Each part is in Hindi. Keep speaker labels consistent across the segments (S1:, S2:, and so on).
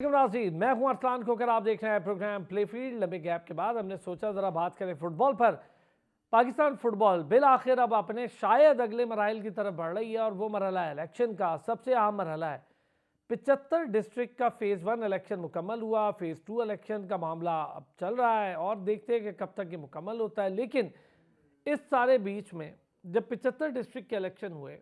S1: नाज़रीन, मैं हूं अरसलान खोकर। आप देख रहे हैं प्रोग्राम प्ले फील्ड। लंबे गैप के बाद हमने सोचा ज़रा बात करें फुटबॉल पर। पाकिस्तान फुटबॉल बिल आखिर अब अपने शायद अगले मराइल की तरफ बढ़ रही है और वो मरहला है इलेक्शन का। सबसे अहम मरहला है। 75 डिस्ट्रिक्ट का फेज़ 1 इलेक्शन मुकम्मल हुआ। फेज़ 2 इलेक्शन का मामला अब चल रहा है और देखते हैं कि कब तक ये मुकम्मल होता है। लेकिन इस सारे बीच में जब 75 डिस्ट्रिक्ट के इलेक्शन हुए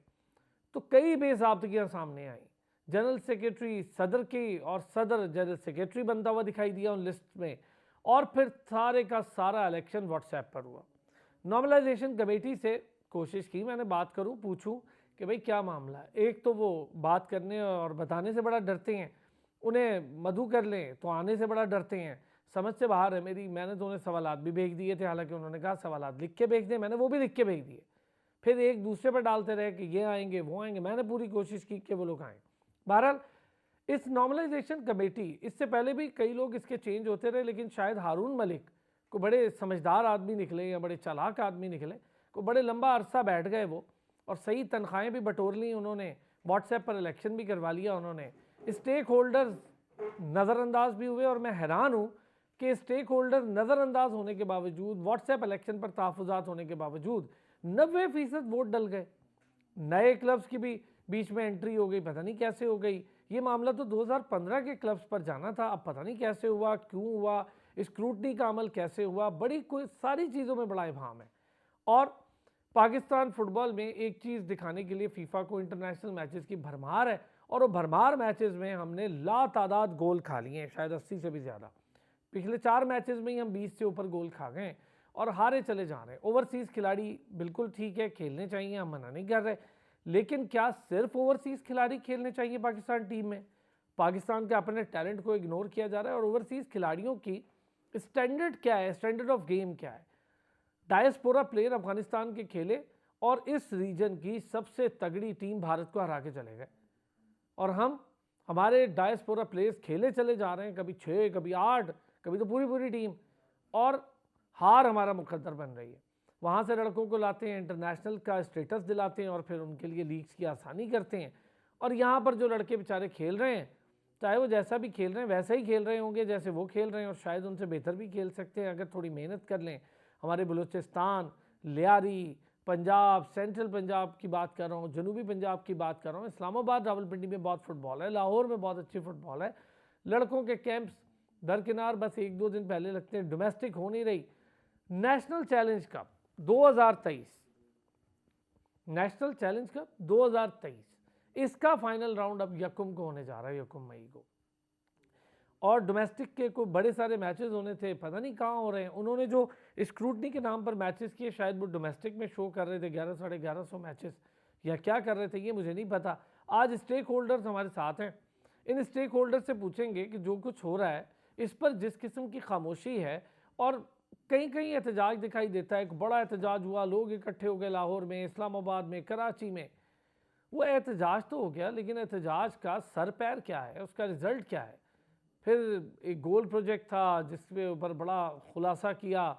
S1: तो कई बेज़ाब्तगियाँ सामने आई। जनरल सेक्रेटरी सदर की और सदर जनरल सेक्रेटरी बनता हुआ दिखाई दिया उन लिस्ट में, और फिर सारे का सारा इलेक्शन व्हाट्सएप पर हुआ। नॉर्मलाइजेशन कमेटी से कोशिश की मैंने बात करूं, पूछूं कि भाई क्या मामला है। एक तो वो बात करने और बताने से बड़ा डरते हैं, उन्हें मधु कर लें तो आने से बड़ा डरते हैं। समझ से बाहर है मेरी। मैंने तो उन्हें सवालात भी भेज दिए थे, हालांकि उन्होंने कहा सवालात लिख के भेज दें, मैंने वो भी लिख के भेज दिए। फिर एक दूसरे पर डालते रहे कि ये आएंगे वो आएंगे। मैंने पूरी कोशिश की कि वो लोग आएँ। बहरहाल इस नॉर्मलाइजेशन कमेटी, इससे पहले भी कई लोग इसके चेंज होते रहे, लेकिन शायद हारून मलिक को बड़े समझदार आदमी निकले या बड़े चालाक आदमी निकले, को बड़े लंबा अरसा बैठ गए वो, और सही तनख्वाहें भी बटोर ली उन्होंने, व्हाट्सएप पर इलेक्शन भी करवा लिया उन्होंने। स्टेक होल्डर्स नज़रअंदाज भी हुए, और मैं हैरान हूँ कि स्टेक होल्डर नज़रअंदाज होने के बावजूद, व्हाट्सएप इलेक्शन पर तहफ़्फ़ुज़ात होने के बावजूद 90% वोट डल गए। नए क्लब्स की भी बीच में एंट्री हो गई, पता नहीं कैसे हो गई। ये मामला तो 2015 के क्लब्स पर जाना था, अब पता नहीं कैसे हुआ, क्यों हुआ, स्क्रूटनी का अमल कैसे हुआ। बड़ी कोई सारी चीज़ों में बड़ा इबाहम है। और पाकिस्तान फुटबॉल में एक चीज़ दिखाने के लिए फीफा को इंटरनेशनल मैचेस की भरमार है, और वो भरमार मैचेस में हमने लातादाद गोल खा लिए हैं, शायद 80 से भी ज़्यादा। पिछले 4 मैचेस में ही हम 20 से ऊपर गोल खा गए और हारे चले जा रहे हैं। ओवरसीज़ खिलाड़ी बिल्कुल ठीक है, खेलने चाहिए, हम मना नहीं कर रहे, लेकिन क्या सिर्फ ओवरसीज़ खिलाड़ी खेलने चाहिए पाकिस्तान टीम में? पाकिस्तान के अपने टैलेंट को इग्नोर किया जा रहा है, और ओवरसीज़ खिलाड़ियों की स्टैंडर्ड क्या है, स्टैंडर्ड ऑफ गेम क्या है? डायस्पोरा प्लेयर अफगानिस्तान के खेले और इस रीजन की सबसे तगड़ी टीम भारत को हरा के चले गए, और हमारे डायस्पोरा प्लेयर्स खेले चले जा रहे हैं, कभी 6, कभी 8, कभी तो पूरी पूरी टीम, और हार हमारा मुकद्दर बन रही है। वहाँ से लड़कों को लाते हैं, इंटरनेशनल का स्टेटस दिलाते हैं, और फिर उनके लिए लीग्स की आसानी करते हैं। और यहाँ पर जो लड़के बेचारे खेल रहे हैं, चाहे वो जैसा भी खेल रहे हैं वैसे ही खेल रहे होंगे जैसे वो खेल रहे हैं, और शायद उनसे बेहतर भी खेल सकते हैं अगर थोड़ी मेहनत कर लें। हमारे बलूचिस्तान, लियारी, पंजाब, सेंट्रल पंजाब की बात कर रहा हूँ, जनूबी पंजाब की बात कर रहा हूँ, इस्लामाबाद, रावलपिंडी में बहुत फुटबॉल है, लाहौर में बहुत अच्छी फुटबॉल है। लड़कों के कैंप्स दरकिनार बस 1-2 दिन पहले लगते हैं, डोमेस्टिक हो नहीं रही। National challenge cup 2023, national challenge cup 2023, इसका फाइनल राउंड अब यकुम को होने जा रहा है, यकुम मई को। और डोमेस्टिक के कोई बड़े सारे मैचेस होने थे, पता नहीं कहाँ हो रहे हैं। उन्होंने जो स्क्रूटनी के नाम पर मैचेस किए, शायद वो डोमेस्टिक में शो कर रहे थे 1100 साढ़े 1100 मैचेस, या क्या कर रहे थे ये मुझे नहीं पता। आज स्टेक होल्डर्स हमारे साथ हैं, इन स्टेक होल्डर से पूछेंगे कि जो कुछ हो रहा है इस पर जिस किस्म की खामोशी है, और कहीं कहीं एहतजाज दिखाई देता है, एक बड़ा एहतजाज हुआ, लोग इकट्ठे हो गए लाहौर में, इस्लामाबाद में, कराची में। वो एहतजाज तो हो गया, लेकिन एहतजाज का सर पैर क्या है, उसका रिजल्ट क्या है? फिर एक गोल प्रोजेक्ट था जिसके ऊपर बड़ा खुलासा किया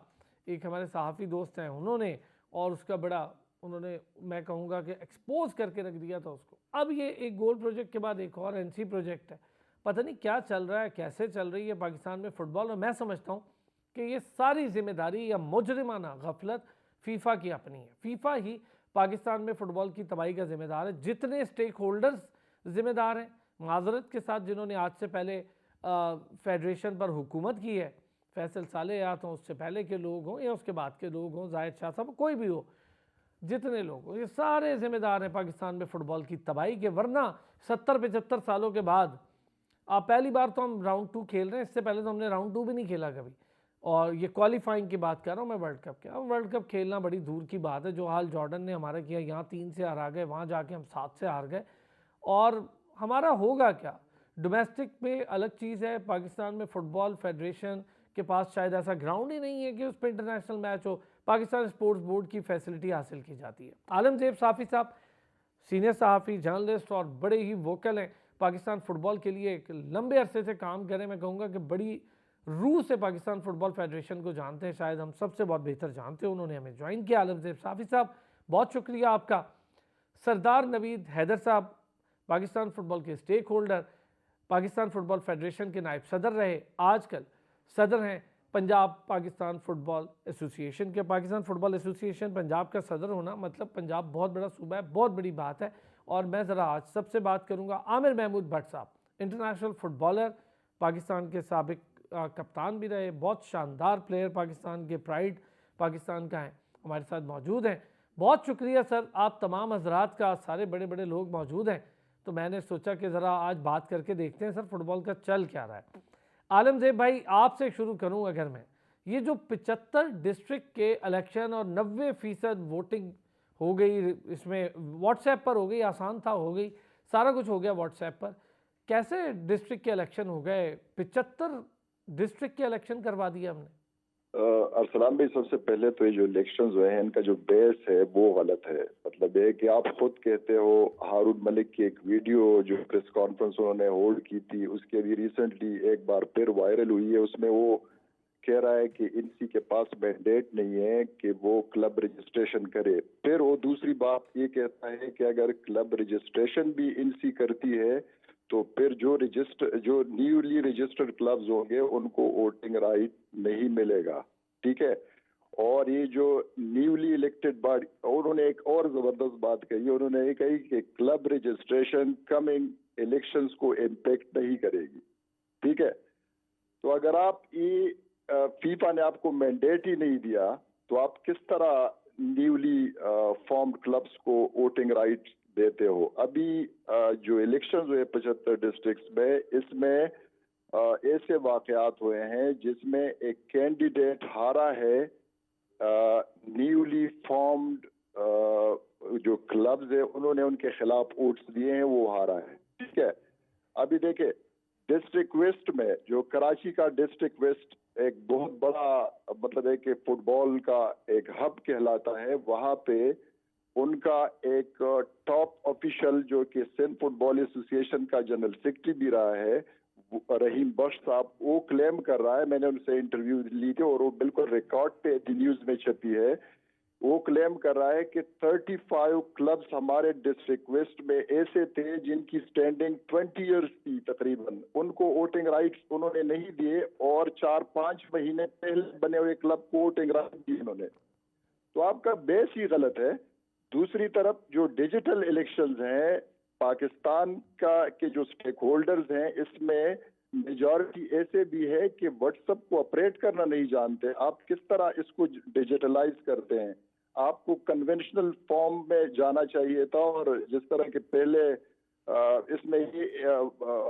S1: एक हमारे सहाफ़ी दोस्त हैं उन्होंने, और उसका बड़ा उन्होंने, मैं कहूँगा कि एक्सपोज करके रख दिया था उसको। अब ये एक गोल प्रोजेक्ट के बाद एक और एनसी प्रोजेक्ट है। पता नहीं क्या चल रहा है, कैसे चल रही है पाकिस्तान में फ़ुटबॉल, और मैं समझता हूँ कि ये सारी जिम्मेदारी या मुजरिमाना गफलत फ़ीफ़ा की अपनी है। फ़ीफ़ा ही पाकिस्तान में फ़ुटबॉल की तबाही का ज़िम्मेदार है। जितने स्टेक होल्डर्स ज़िम्मेदार हैं, माजरत के साथ, जिन्होंने आज से पहले फेडरेशन पर हुकूमत की है, फैसल सालेहात हों, उससे पहले के लोग हों या उसके बाद के लोग हों, जाहिद शाह साहब, कोई भी हो, जितने लोग हो, ये सारे जिम्मेदार हैं पाकिस्तान में फ़ुटबॉल की तबाही के। वरना 70-75 सालों के बाद आप पहली बार तो हम राउंड 2 खेल रहे हैं, इससे पहले तो हमने राउंड 2 भी नहीं खेला कभी। और ये क्वालिफाइंग की बात कर रहा हूँ मैं वर्ल्ड कप के। अब वर्ल्ड कप खेलना बड़ी दूर की बात है, जो हाल जॉर्डन ने हमारा किया, यहाँ 3 से हरा गए, वहाँ जाके हम 7 से हार गए, और हमारा होगा क्या? डोमेस्टिक में अलग चीज़ है, पाकिस्तान में फ़ुटबॉल फेडरेशन के पास शायद ऐसा ग्राउंड ही नहीं है कि उस पर इंटरनेशनल मैच हो। पाकिस्तान स्पोर्ट्स बोर्ड की फैसिलिटी हासिल की जाती है। आलमजेब साफ़ी साहब सीनियर सहाफ़ी, जर्नलिस्ट और बड़े ही वोकल हैं पाकिस्तान फ़ुटबॉल के लिए, एक लंबे अरसे से काम करें। मैं कहूँगा कि बड़ी रूह से पाकिस्तान फ़ुटबॉल फेडरेशन को जानते हैं, शायद हम सबसे बहुत बेहतर जानते हैं। उन्होंने हमें ज्वाइन किया। आलमजेब साफ़ी साहब, बहुत शुक्रिया आपका। सरदार नवीद हैदर साहब, पाकिस्तान फ़ुटबॉल के stakeholder, Pakistan football federation के नायब सदर रहे, आजकल सदर हैं पंजाब पाकिस्तान फुटबॉल एसोसिएशन के। पाकिस्तान फुटबॉल एसोसिएशन पंजाब का सदर होना मतलब पंजाब बहुत बड़ा सूबा है, बहुत बड़ी बात है। और मैं ज़रा आज सबसे बात करूँगा आमिर महमूद भट्ट साहब, इंटरनेशनल फुटबॉलर, पाकिस्तान के साबिक कप्तान भी रहे, बहुत शानदार प्लेयर, पाकिस्तान के प्राइड पाकिस्तान का है, हमारे साथ मौजूद हैं। बहुत शुक्रिया सर, आप तमाम हजरात का, सारे बड़े बड़े लोग मौजूद हैं, तो मैंने सोचा कि ज़रा आज बात करके देखते हैं सर फुटबॉल का चल क्या रहा है। आलमजेब भाई आपसे शुरू करूं, अगर मैं ये जो 75 डिस्ट्रिक्ट के इलेक्शन और 90% वोटिंग हो गई, इसमें व्हाट्सएप पर हो गई, आसान था, हो गई, सारा कुछ हो गया व्हाट्सएप पर, कैसे डिस्ट्रिक्ट के इलेक्शन हो गए? 75 डिस्ट्रिक्ट के इलेक्शन करवा दिया हमने।
S2: अरसलान भाई, सबसे पहले तो ये जो इलेक्शंस हुए हैं इनका जो बेस है वो गलत है। मतलब ये कि आप खुद कहते हो, हारून मलिक की एक वीडियो जो प्रेस कॉन्फ्रेंस उन्होंने होल्ड की थी उसके अभी रिसेंटली एक बार फिर वायरल हुई है। उसमें वो कह रहा है कि इनसी के पास मैंडेट नहीं है कि वो क्लब रजिस्ट्रेशन करे। फिर वो दूसरी बात ये कहता है कि अगर क्लब रजिस्ट्रेशन भी इनसी करती है तो फिर जो न्यूली रजिस्टर्ड क्लब्स होंगे उनको वोटिंग राइट नहीं मिलेगा। ठीक है। और ये जो न्यूली इलेक्टेड बॉडी, उन्होंने एक और जबरदस्त बात कही, उन्होंने ये कही कि क्लब रजिस्ट्रेशन कमिंग इलेक्शंस को इम्पेक्ट नहीं करेगी। ठीक है। तो अगर आप ये फीफा ने आपको मैंडेट ही नहीं दिया तो आप किस तरह न्यूली फॉर्म्ड क्लब्स को वोटिंग राइट देते हो? अभी जो इलेक्शंस हुए 75 डिस्ट्रिक्ट्स में, इसमें ऐसे वाकयात हुए हैं जिसमें एक कैंडिडेट हारा है, न्यूली फॉर्म्ड जो क्लब्स है उन्होंने उनके खिलाफ वोट्स दिए हैं, वो हारा है। ठीक है। अभी देखे डिस्ट्रिक्ट वेस्ट में, जो कराची का डिस्ट्रिक्ट वेस्ट एक बहुत बड़ा मतलब है कि फुटबॉल का एक हब कहलाता है, वहां पे उनका एक टॉप ऑफिशियल जो कि सिंध फुटबॉल एसोसिएशन का जनरल सेक्रेटरी भी रहा है, रहीम बख्श साहब, वो क्लेम कर रहा है, मैंने उनसे इंटरव्यू ली थी और वो बिल्कुल रिकॉर्ड पे न्यूज में छपी है, वो क्लेम कर रहा है कि 35 क्लब्स हमारे डिस्ट्रिक्ट वेस्ट में ऐसे थे जिनकी स्टैंडिंग 20 इयर्स थी तकरीबन, उनको वोटिंग राइट्स उन्होंने नहीं दिए और 4-5 महीने पहले बने हुए क्लब को वोटिंग राइट दिए उन्होंने। तो आपका बेस ही गलत है। दूसरी तरफ जो डिजिटल इलेक्शंस हैं पाकिस्तान का के जो स्टेक होल्डर्स हैं, इसमें मेजॉरिटी ऐसे भी है कि व्हाट्सएप को ऑपरेट करना नहीं जानते। आप किस तरह इसको डिजिटलाइज करते हैं? आपको कन्वेंशनल फॉर्म में जाना चाहिए था, और जिस तरह के पहले इसमें ये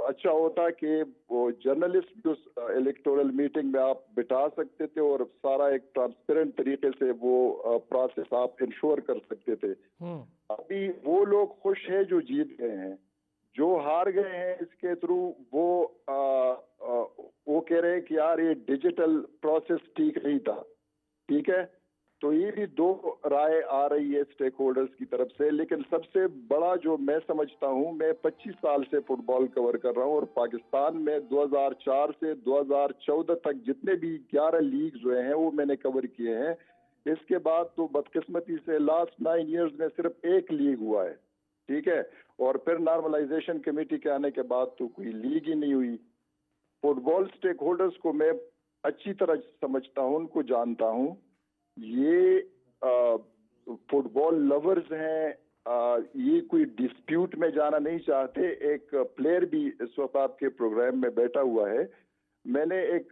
S2: अच्छा होता कि वो जर्नलिस्ट भी उस इलेक्टोरल मीटिंग में आप बिठा सकते थे और सारा एक ट्रांसपेरेंट तरीके से वो प्रोसेस आप इंश्योर कर सकते थे। अभी वो लोग खुश हैं जो जीत गए हैं, जो हार गए हैं इसके थ्रू वो कह रहे हैं कि यार ये डिजिटल प्रोसेस ठीक नहीं था। ठीक है। तो ये भी दो राय आ रही है स्टेक होल्डर्स की तरफ से। लेकिन सबसे बड़ा जो मैं समझता हूं, मैं 25 साल से फुटबॉल कवर कर रहा हूं और पाकिस्तान में 2004 से 2014 तक जितने भी 11 लीग्स हुए हैं वो मैंने कवर किए हैं। इसके बाद तो बदकिस्मती से लास्ट 9 इयर्स में सिर्फ एक लीग हुआ है। ठीक है। और फिर नॉर्मलाइजेशन कमेटी के आने के बाद तो कोई लीग ही नहीं हुई। फुटबॉल स्टेक होल्डर्स को मैं अच्छी तरह समझता हूं, उनको जानता हूं। ये फुटबॉल लवर्स हैं, ये कोई डिस्प्यूट में जाना नहीं चाहते। एक प्लेयर भी इस वक्त आपके प्रोग्राम में बैठा हुआ है, मैंने एक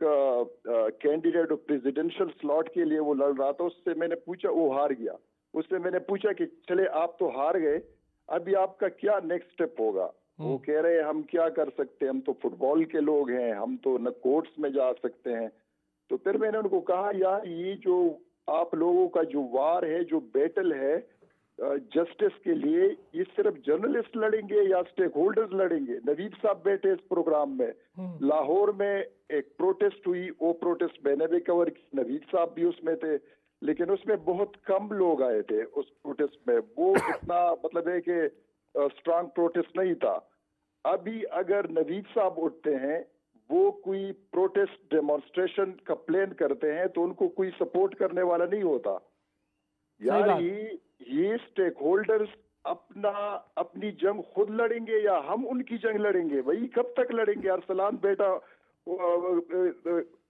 S2: कैंडिडेट प्रेसिडेंशियल स्लॉट के लिए वो लड़ रहा था, उससे मैंने पूछा, वो हार गया, उससे मैंने पूछा कि चले आप तो हार गए, अभी आपका क्या नेक्स्ट स्टेप होगा? वो कह रहे हैं हम क्या कर सकते हैं, हम तो फुटबॉल के लोग हैं, हम तो न कोर्ट्स में जा सकते हैं। तो फिर मैंने उनको कहा यार ये जो आप लोगों का जो वार है, जो बैटल है जस्टिस के लिए, ये सिर्फ जर्नलिस्ट लड़ेंगे या स्टेक होल्डर्स लड़ेंगे? नवीद साहब बैठे इस प्रोग्राम में, लाहौर में एक प्रोटेस्ट हुई, वो प्रोटेस्ट मैंने भी कवर की, नवीद साहब भी उसमें थे, लेकिन उसमें बहुत कम लोग आए थे उस प्रोटेस्ट में, वो इतना मतलब है कि स्ट्रांग प्रोटेस्ट नहीं था। अभी अगर नवीद साहब उठते हैं, वो कोई प्रोटेस्ट डेमोन्स्ट्रेशन का प्लान करते हैं, तो उनको कोई सपोर्ट करने वाला नहीं होता। यार ये स्टेक होल्डर्स अपना अपनी जंग खुद लड़ेंगे या हम उनकी जंग लड़ेंगे? वही कब तक लड़ेंगे? अरसलान बेटा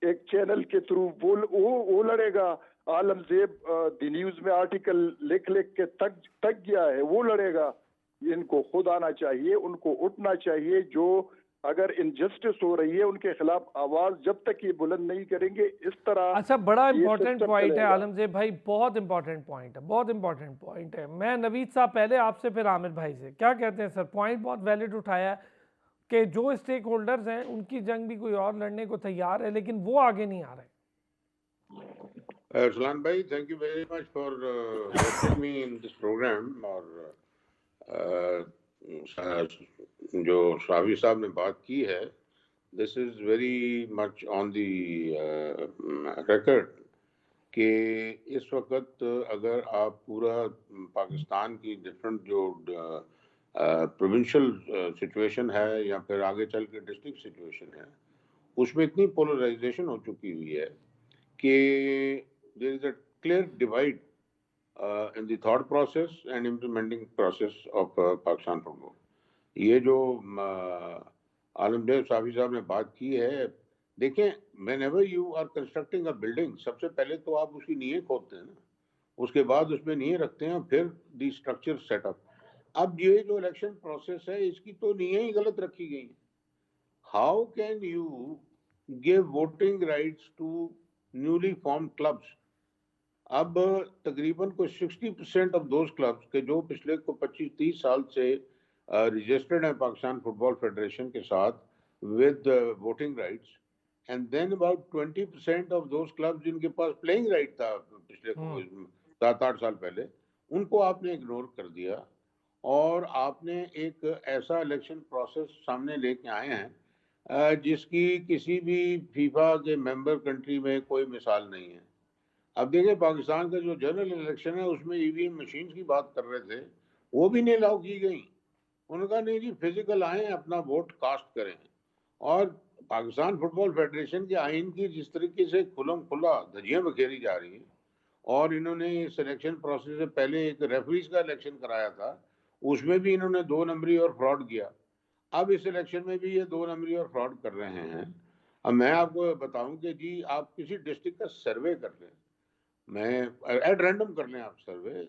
S2: एक चैनल के थ्रू वो लड़ेगा, आलमजेब द न्यूज में आर्टिकल लिख लिख के तक गया है, वो लड़ेगा। इनको खुद आना चाहिए, उनको उठना चाहिए। जो अगर इनजस्टिस हो रही है उनके खिलाफ आवाज जब तक ये बुलंद नहीं करेंगे, इस तरह
S1: अच्छा, बड़ा
S2: ये
S1: इंपॉर्टेंट
S2: सिस्टम
S1: पॉइंट है
S2: चलेगा।
S1: आलमजेब भाई, बहुत इंपॉर्टेंट पॉइंट है, बहुत इंपॉर्टेंट पॉइंट है। मैं नवीद साहब पहले आपसे फिर आमिर भाई से, क्या कहते हैं सर? पॉइंट बहुत वैलिड उठाया है कि जो स्टेक होल्डर्स हैं उनकी जंग भी कोई और लड़ने को तैयार है, लेकिन वो आगे नहीं आ रहे।
S3: Arsalan bhai, thank you very much for hosting me in this program. और जो शावी साहब ने बात की है, this is very much on the record कि इस वक्त अगर आप पूरा पाकिस्तान की डिफरेंट जो प्रोविंशियल सिचुएशन है या फिर आगे चल के डिस्ट्रिक्ट सिचुएशन है, उसमें इतनी पोलराइजेशन हो चुकी हुई है कि there is a clear divide in the thought process and implementing process of Pakistan football. ये जो आलमदेव साफी साहब ने बात की है, देखें, whenever you are constructing a building, सबसे पहले तो आप उसकी नींवें खोदते हैं ना, उसके बाद उसमें नींवें रखते हैं, फिर the structure setup. अब ये जो इलेक्शन प्रोसेस है, इसकी तो नींवें ही गलत रखी गई हैं. How can you give voting rights to newly formed clubs? अब तकरीबन को 60% ऑफ दोज क्लब्स के जो पिछले को 25-30 साल से रजिस्टर्ड हैं पाकिस्तान फुटबॉल फेडरेशन के साथ with voting rights, and then about 20% of those clubs जिनके पास प्लेइंग राइट था पिछले 7-8 साल पहले, उनको आपने इग्नोर कर दिया और आपने एक ऐसा इलेक्शन प्रोसेस सामने लेके आए हैं जिसकी किसी भी फीफा के मेंबर कंट्री में कोई मिसाल नहीं है. अब देखिए, पाकिस्तान का जो जनरल इलेक्शन है उसमें ईवीएम मशीन्स की बात कर रहे थे, वो भी नहीं अलाउ की गई. उनका नहीं जी, फिजिकल आए, अपना वोट कास्ट करें. और पाकिस्तान फुटबॉल फेडरेशन के आइन की जिस तरीके से खुलम खुला धज्जियां बखेरी जा रही हैं, और इन्होंने सिलेक्शन प्रोसेस से पहले एक रेफरीज का इलेक्शन कराया था, उसमें भी इन्होंने 2 नंबरी और फ्रॉड किया. अब इस इलेक्शन में भी ये 2 नंबरी और फ्रॉड कर रहे हैं. अब मैं आपको बताऊं कि जी, आप किसी डिस्ट्रिक्ट का सर्वे कर लें, मैं एट रैंडम कर लें आप सर्वे,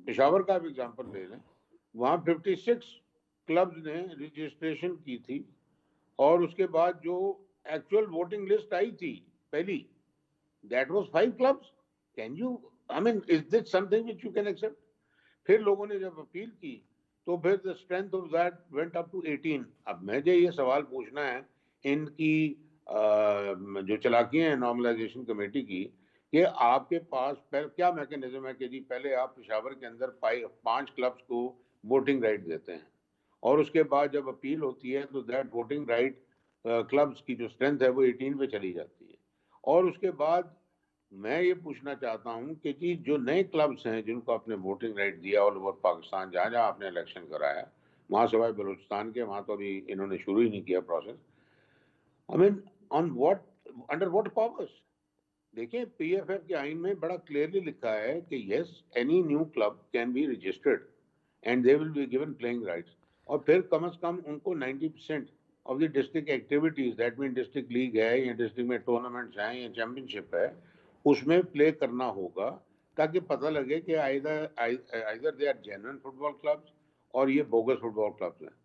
S3: पेशावर का आप एग्जांपल ले लें, वहाँ 56 क्लब्स ने रजिस्ट्रेशन की थी, और उसके बाद जो एक्चुअल वोटिंग लिस्ट आई थी पहली, that was 5 clubs. Can you, I mean, is this something which you can accept? फिर लोगों ने जब अपील की तो फिर the strength of that went up to 18. अब मुझे ये सवाल पूछना है इनकी जो चालाकियां हैं नॉर्मलाइजेशन कमेटी की, कि आपके पास क्या मैकेनिज्म है कि जी पहले आप पेशावर के अंदर 5 क्लब्स को वोटिंग राइट देते हैं, और उसके बाद जब अपील होती है तो दैट वोटिंग राइट क्लब्स की जो स्ट्रेंथ है वो 18 पे चली जाती है. और उसके बाद मैं ये पूछना चाहता हूँ कि जी जो नए क्लब्स हैं जिनको आपने वोटिंग राइट दिया ऑल ओवर पाकिस्तान, जहाँ जहाँ आपने इलेक्शन कराया, वहाँ सिवाय बलूचिस्तान के, वहाँ तो अभी इन्होंने शुरू ही नहीं किया process. I mean, on what, under what powers? देखिए, पीएफएफ के आइन में बड़ा क्लियरली लिखा है कि yes, any new club can be registered and they will be given playing rights. और फिर कम से कम उनको 90% of the district activities, that mean district league है या डिस्ट्रिक्ट में टूर्नामेंट्स हैं या चैंपियनशिप है, उसमें प्ले करना होगा, ताकि पता लगे कि either they are genuine football clubs और ये बोगस फुटबॉल क्लब्स हैं.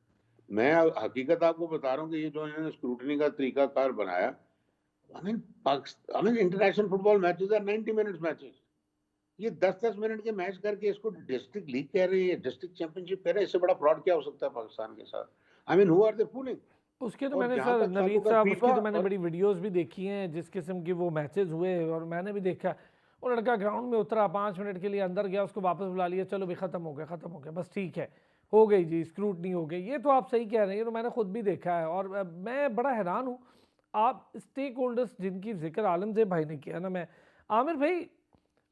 S3: मैं हकीकत आपको बता रहा हूँ कि ये जो इन्होंने स्क्रूटनी का तरीकाकार बनाया, I mean, international football matches are 90 minutes matches. ये 10-10 मिनट के मैच करके इसको डिस्ट्रिक्ट लीग कह रहे हैं, डिस्ट्रिक्ट चैंपियनशिप कह रहे हैं. इससे बड़ा फ्रॉड क्या हो सकता है पाकिस्तान के साथ? I mean, who are they fooling?
S1: उसके तो
S3: और
S1: मैंने
S3: जहां
S1: सर
S3: तक
S1: नवीद
S3: ताल्लुक है
S1: साहब, उसकी
S3: फीफा
S1: तो मैंने
S3: और
S1: बड़ी वीडियोस भी देखी हैं जिस किस्म के वो मैचेस हुए, और मैंने भी देखा वो लड़का ग्राउंड में उतरा, 5 मिनट के लिए अंदर गया, उसको वापस बुला लिया, चलो भी ख़त्म हो गया, ख़त्म हो गया, बस ठीक है, हो गई जी, स्क्रूटनी हो गई. ये तो आप सही कह रहे हैं, तो मैंने खुद भी देखा है. और मैं बड़ा हैरान हूँ, आप स्टेक होल्डर्स जिनकी जिक्र आलमजेब भाई ने किया ना, मैं आमिर भाई,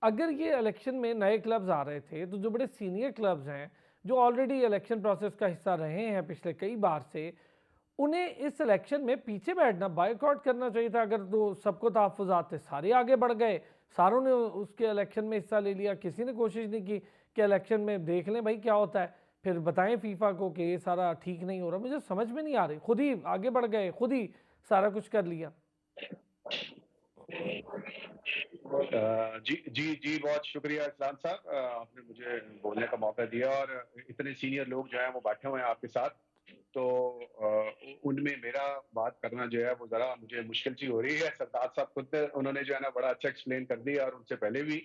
S1: अगर ये इलेक्शन में नए क्लब्स आ रहे थे तो जो बड़े सीनियर क्लब्स हैं जो ऑलरेडी इलेक्शन प्रोसेस का हिस्सा रहे हैं पिछले कई बार से, उन्हें इस इलेक्शन में पीछे बैठना, बायकॉट करना चाहिए था. अगर तो सबको तहफ़्फ़ुज़ात थे, सारे आगे बढ़ गए, सारों ने उसके इलेक्शन में हिस्सा ले लिया, किसी ने कोशिश नहीं की कि इलेक्शन में देख लें भाई क्या होता है, फिर बताएं फीफा को कि ये सारा ठीक नहीं हो रहा। मुझे समझ में नहीं आ रही, खुद ही आगे बढ़ गए, खुद ही सारा कुछ कर लिया।
S4: जी जी जी, बहुत शुक्रिया इस्लाम साहब, आपने मुझे बोलने का मौका दिया और इतने सीनियर लोग जो हैं वो बैठे हुए हैं आपके साथ, तो उनमें मेरा बात करना जो है वो ज़रा मुझे मुश्किल सी हो रही है। सरदार साहब खुद उन्होंने जो है ना बड़ा अच्छा एक्सप्लेन कर दिया और उनसे पहले भी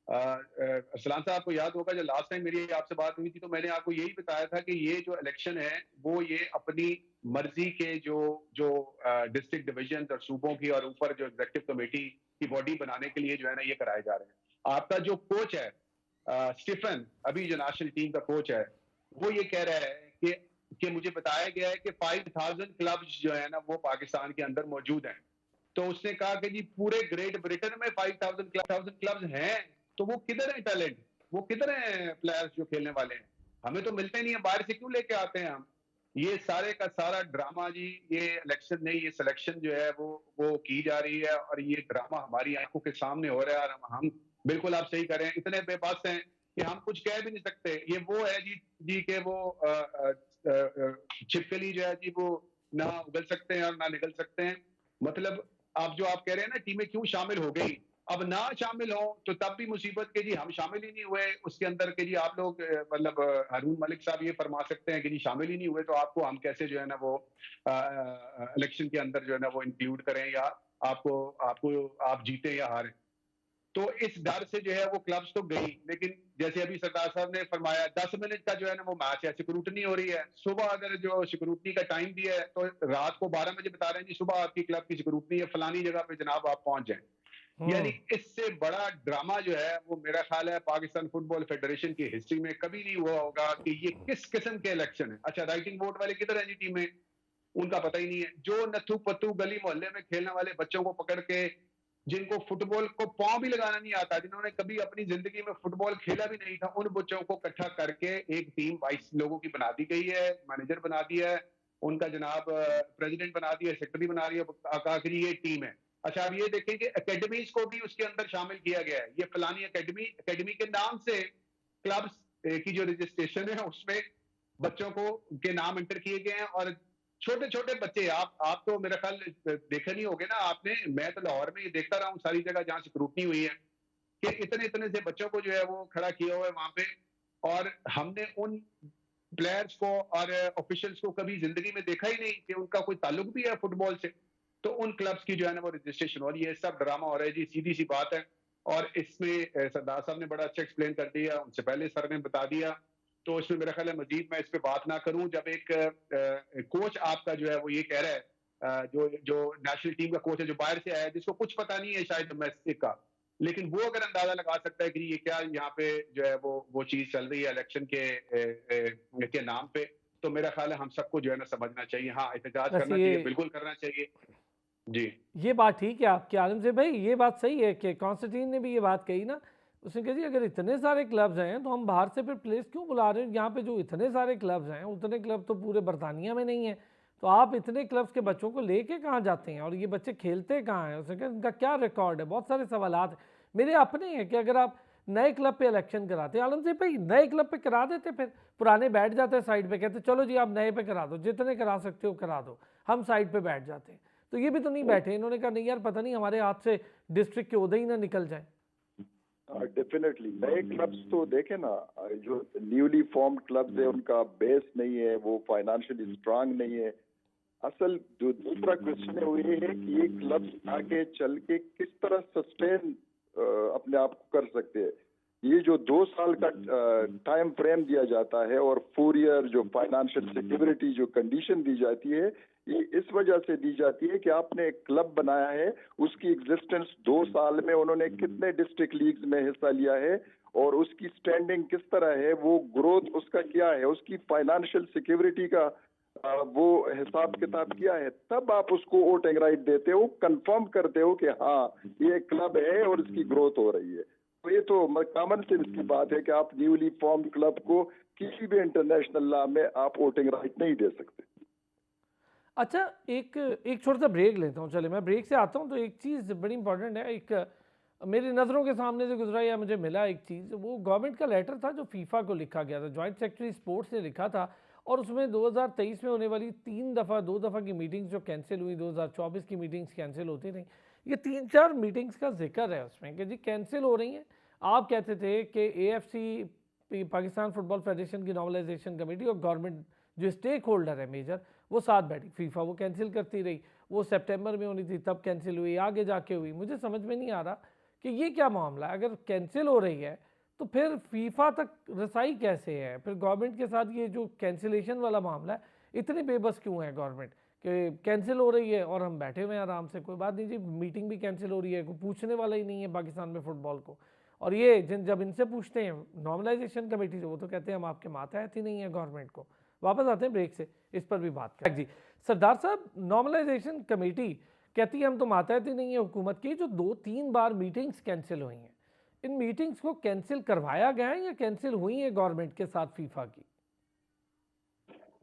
S4: अरसलान साहब, आपको याद होगा जब लास्ट टाइम मेरी आपसे बात हुई थी तो मैंने आपको यही बताया था कि ये जो इलेक्शन है वो ये अपनी मर्जी के जो जो डिस्ट्रिक्ट डिवीजन और सूबों की और ऊपर जो एग्जीक्यूटिव कमेटी की बॉडी बनाने के लिए जो है ना ये कराए जा रहे हैं। आपका जो कोच है स्टीफन, अभी जो नेशनल टीम का कोच है, वो ये कह रहा है कि मुझे बताया गया है कि 5000 क्लब्स जो है ना वो पाकिस्तान के अंदर मौजूद हैं। तो उसने कहा कि जी पूरे ग्रेट ब्रिटेन में 5000 क्लब्स हैं, तो वो किधर है टैलेंट, वो किधर है प्लेयर्स जो खेलने वाले हैं? हमें तो मिलते नहीं है, बाहर से क्यों लेके आते हैं हम? ये सारे का सारा ड्रामा जी, ये इलेक्शन नहीं, ये सिलेक्शन जो है वो की जा रही है और ये ड्रामा हमारी आंखों के सामने हो रहा है और हम बिल्कुल आप सही करें, इतने बेबस हैं कि हम कुछ कह भी नहीं सकते। ये वो है जी के वो छिपकली जो है जी वो ना उगल सकते हैं और ना निकल सकते हैं। मतलब आप जो आप कह रहे हैं ना टीमें क्यों शामिल हो गई, अब ना शामिल हो तो तब भी मुसीबत के जी हम शामिल ही नहीं हुए उसके अंदर के जी आप लोग मतलब हारून मलिक साहब ये फरमा सकते हैं कि जी शामिल ही नहीं हुए तो आपको हम कैसे जो है ना वो इलेक्शन के अंदर जो है ना वो इंक्लूड करें या आपको आपको आप जीते या हारें। तो इस डर से जो है वो क्लब्स तो गई, लेकिन जैसे अभी सरदार साहब ने फरमाया 10 मिनट का जो है ना वो मैच है, सिक्रूटनी हो रही है। सुबह अगर जो सिक्रूटनी का टाइम दिया है तो रात को 12 बजे बता रहे हैं जी सुबह आपकी क्लब की सिक्रूटनी है, फलानी जगह पे जनाब आप पहुंच जाए। यानी इससे बड़ा ड्रामा जो है वो मेरा ख्याल है पाकिस्तान फुटबॉल फेडरेशन की हिस्ट्री में कभी नहीं हुआ होगा कि ये किस किस्म के इलेक्शन है। अच्छा, राइटिंग बोर्ड वाले किधर है जी टीमें, उनका पता ही नहीं है। जो नथु पत्तू गली मोहल्ले में खेलने वाले बच्चों को पकड़ के, जिनको फुटबॉल को पांव भी लगाना नहीं आता, जिन्होंने कभी अपनी जिंदगी में फुटबॉल खेला भी नहीं था, उन बच्चों को इकट्ठा करके एक टीम 22 लोगों की बना दी गई है, मैनेजर बना दिया है उनका, जनाब प्रेसिडेंट बना दिया, सेक्रेटरी बना दिया, आखिर ये टीम है। अच्छा, अब ये देखें कि एकेडमीज को भी उसके अंदर शामिल किया गया है। ये फलानी एकेडमी के नाम से क्लब्स की जो रजिस्ट्रेशन है उसमें बच्चों को के नाम एंटर किए गए हैं और छोटे छोटे बच्चे, आप तो मेरा ख्याल देखे नहीं होगे ना आपने, मैं तो लाहौर में ये देखता रहा हूँ सारी जगह जहां स्क्रूटनी हुई है कि इतने इतने से बच्चों को जो है वो खड़ा किया हुआ है वहां पे, और हमने उन प्लेयर्स को और ऑफिशियल्स को कभी जिंदगी में देखा ही नहीं कि उनका कोई ताल्लुक भी है फुटबॉल से। तो उन क्लब्स की जो है ना वो रजिस्ट्रेशन हो रही है, सब ड्रामा हो रहा है जी, सीधी सी बात है। और इसमें सरदार साहब ने बड़ा अच्छा एक्सप्लेन कर दिया, उनसे पहले सर ने बता दिया, तो इसमें मेरा ख्याल है मजीद मैं इस पर बात ना करूं। जब एक कोच आपका जो है वो ये कह रहा है, जो जो नेशनल टीम का कोच है जो बाहर से आया है, जिसको कुछ पता नहीं है शायद डोमेस्टिक का, लेकिन वो अगर अंदाजा लगा सकता है कि ये क्या यहाँ पे जो है वो चीज चल रही है इलेक्शन के नाम पे, तो मेरा ख्याल है हम सबको जो है ना समझना चाहिए। हाँ, एहतजाज करना चाहिए, बिल्कुल करना चाहिए जी।
S1: ये बात ठीक है आपके आलम से भाई, ये बात सही है कि कॉन्स्टेंटीन ने भी ये बात कही ना, उसने कहा जी अगर इतने सारे क्लब्स हैं तो हम बाहर से फिर प्लेयर्स क्यों बुला रहे हैं? यहाँ पे जो इतने सारे क्लब्स हैं उतने क्लब तो पूरे बरतानिया में नहीं है, तो आप इतने क्लब्स के बच्चों को लेके कहाँ जाते हैं और ये बच्चे खेलते कहाँ हैं? उसने कहा इनका क्या रिकॉर्ड है? बहुत सारे सवालात हैं मेरे अपने हैं कि अगर आप नए क्लब पे इलेक्शन कराते हैं, आलम से भाई नए क्लब पे करा देते, फिर पुराने बैठ जाते हैं साइड पे, कहते चलो जी आप नए पे करा दो, जितने करा सकते हो करा दो, हम साइड पे बैठ जाते हैं। तो ये भी तो नहीं बैठे, इन्होंने कहा नहीं यार पता नहीं हमारे हाथ से डिस्ट्रिक्ट के उदय ही ना निकल जाए।
S2: डेफिनेटली नए क्लब्स तो देखे ना, जो न्यूली फॉर्म्ड क्लब्स है उनका बेस नहीं है, वो फाइनेंशियली स्ट्रांग नहीं है। असल जो दूसरा क्वेश्चन है वो ये है कि ये क्लब्स आगे चल के किस तरह सस्टेन अपने आप को कर सकते हैं। ये जो 2 साल का टाइम फ्रेम दिया जाता है और 4 ईयर जो फाइनेंशियल सिक्योरिटी जो कंडीशन दी जाती है, ये इस वजह से दी जाती है कि आपने एक क्लब बनाया है, उसकी एग्जिस्टेंस 2 साल में उन्होंने कितने डिस्ट्रिक्ट लीग्स में हिस्सा लिया है और उसकी स्टैंडिंग किस तरह है, वो ग्रोथ उसका क्या है, उसकी फाइनेंशियल सिक्योरिटी का वो हिसाब किताब किया है, तब आप उसको वोटिंग राइट देते हो, कंफर्म करते हो कि हाँ ये क्लब है और इसकी ग्रोथ हो रही है। तो ये तो कॉमन सेंस की बात है कि आप न्यूली फॉर्म क्लब को किसी भी इंटरनेशनल लॉ में आप वोटिंग राइट नहीं दे सकते।
S1: अच्छा, एक छोटा सा ब्रेक लेता हूँ, चले मैं ब्रेक से आता हूँ तो एक चीज़ बड़ी इंपॉर्टेंट है, एक मेरी नज़रों के सामने से गुजरा या मुझे मिला एक चीज़, वो गवर्नमेंट का लेटर था जो फीफा को लिखा गया था, जॉइंट सेक्रेटरी स्पोर्ट्स ने लिखा था, और उसमें 2023 में होने वाली 2 दफ़ा की मीटिंग्स जो कैंसिल हुई, 2024 की मीटिंग्स कैंसिल होती रही, ये 3-4 मीटिंग्स का जिक्र है उसमें कि जी कैंसिल हो रही हैं। आप कहते थे कि AFC पाकिस्तान फुटबॉल फेडरेशन की नॉर्मलाइजेशन कमेटी और गवर्नमेंट जो स्टेक होल्डर है मेजर, वो साथ बैठी, फीफा वो कैंसिल करती रही, वो सितंबर में होनी थी तब कैंसिल हुई, आगे जाके हुई। मुझे समझ में नहीं आ रहा कि ये क्या मामला है। अगर कैंसिल हो रही है तो फिर फीफा तक रसाई कैसे है, फिर गवर्नमेंट के साथ ये जो कैंसिलेशन वाला मामला है, इतनी बेबस क्यों है गवर्नमेंट कि कैंसिल हो रही है और हम बैठे हुए हैं आराम से, कोई बात नहीं जी, मीटिंग भी कैंसिल हो रही है, कोई पूछने वाला ही नहीं है पाकिस्तान में फुटबॉल को। और ये जब इनसे पूछते हैं नॉर्मलाइजेशन कमेटी से, वो तो कहते हैं हम आपके मातहत ही नहीं है गवर्नमेंट को। वापस आते हैं ब्रेक से, इस पर भी बात करें जी। सरदार साहब, नॉर्मलाइजेशन कमेटी कहती है हम तो मातहत ही नहीं है हुकूमत की, जो 2-3 बार मीटिंग्स कैंसिल हुई हैं, इन मीटिंग्स को कैंसिल करवाया गया है या कैंसिल हुई है गवर्नमेंट के साथ फीफा की?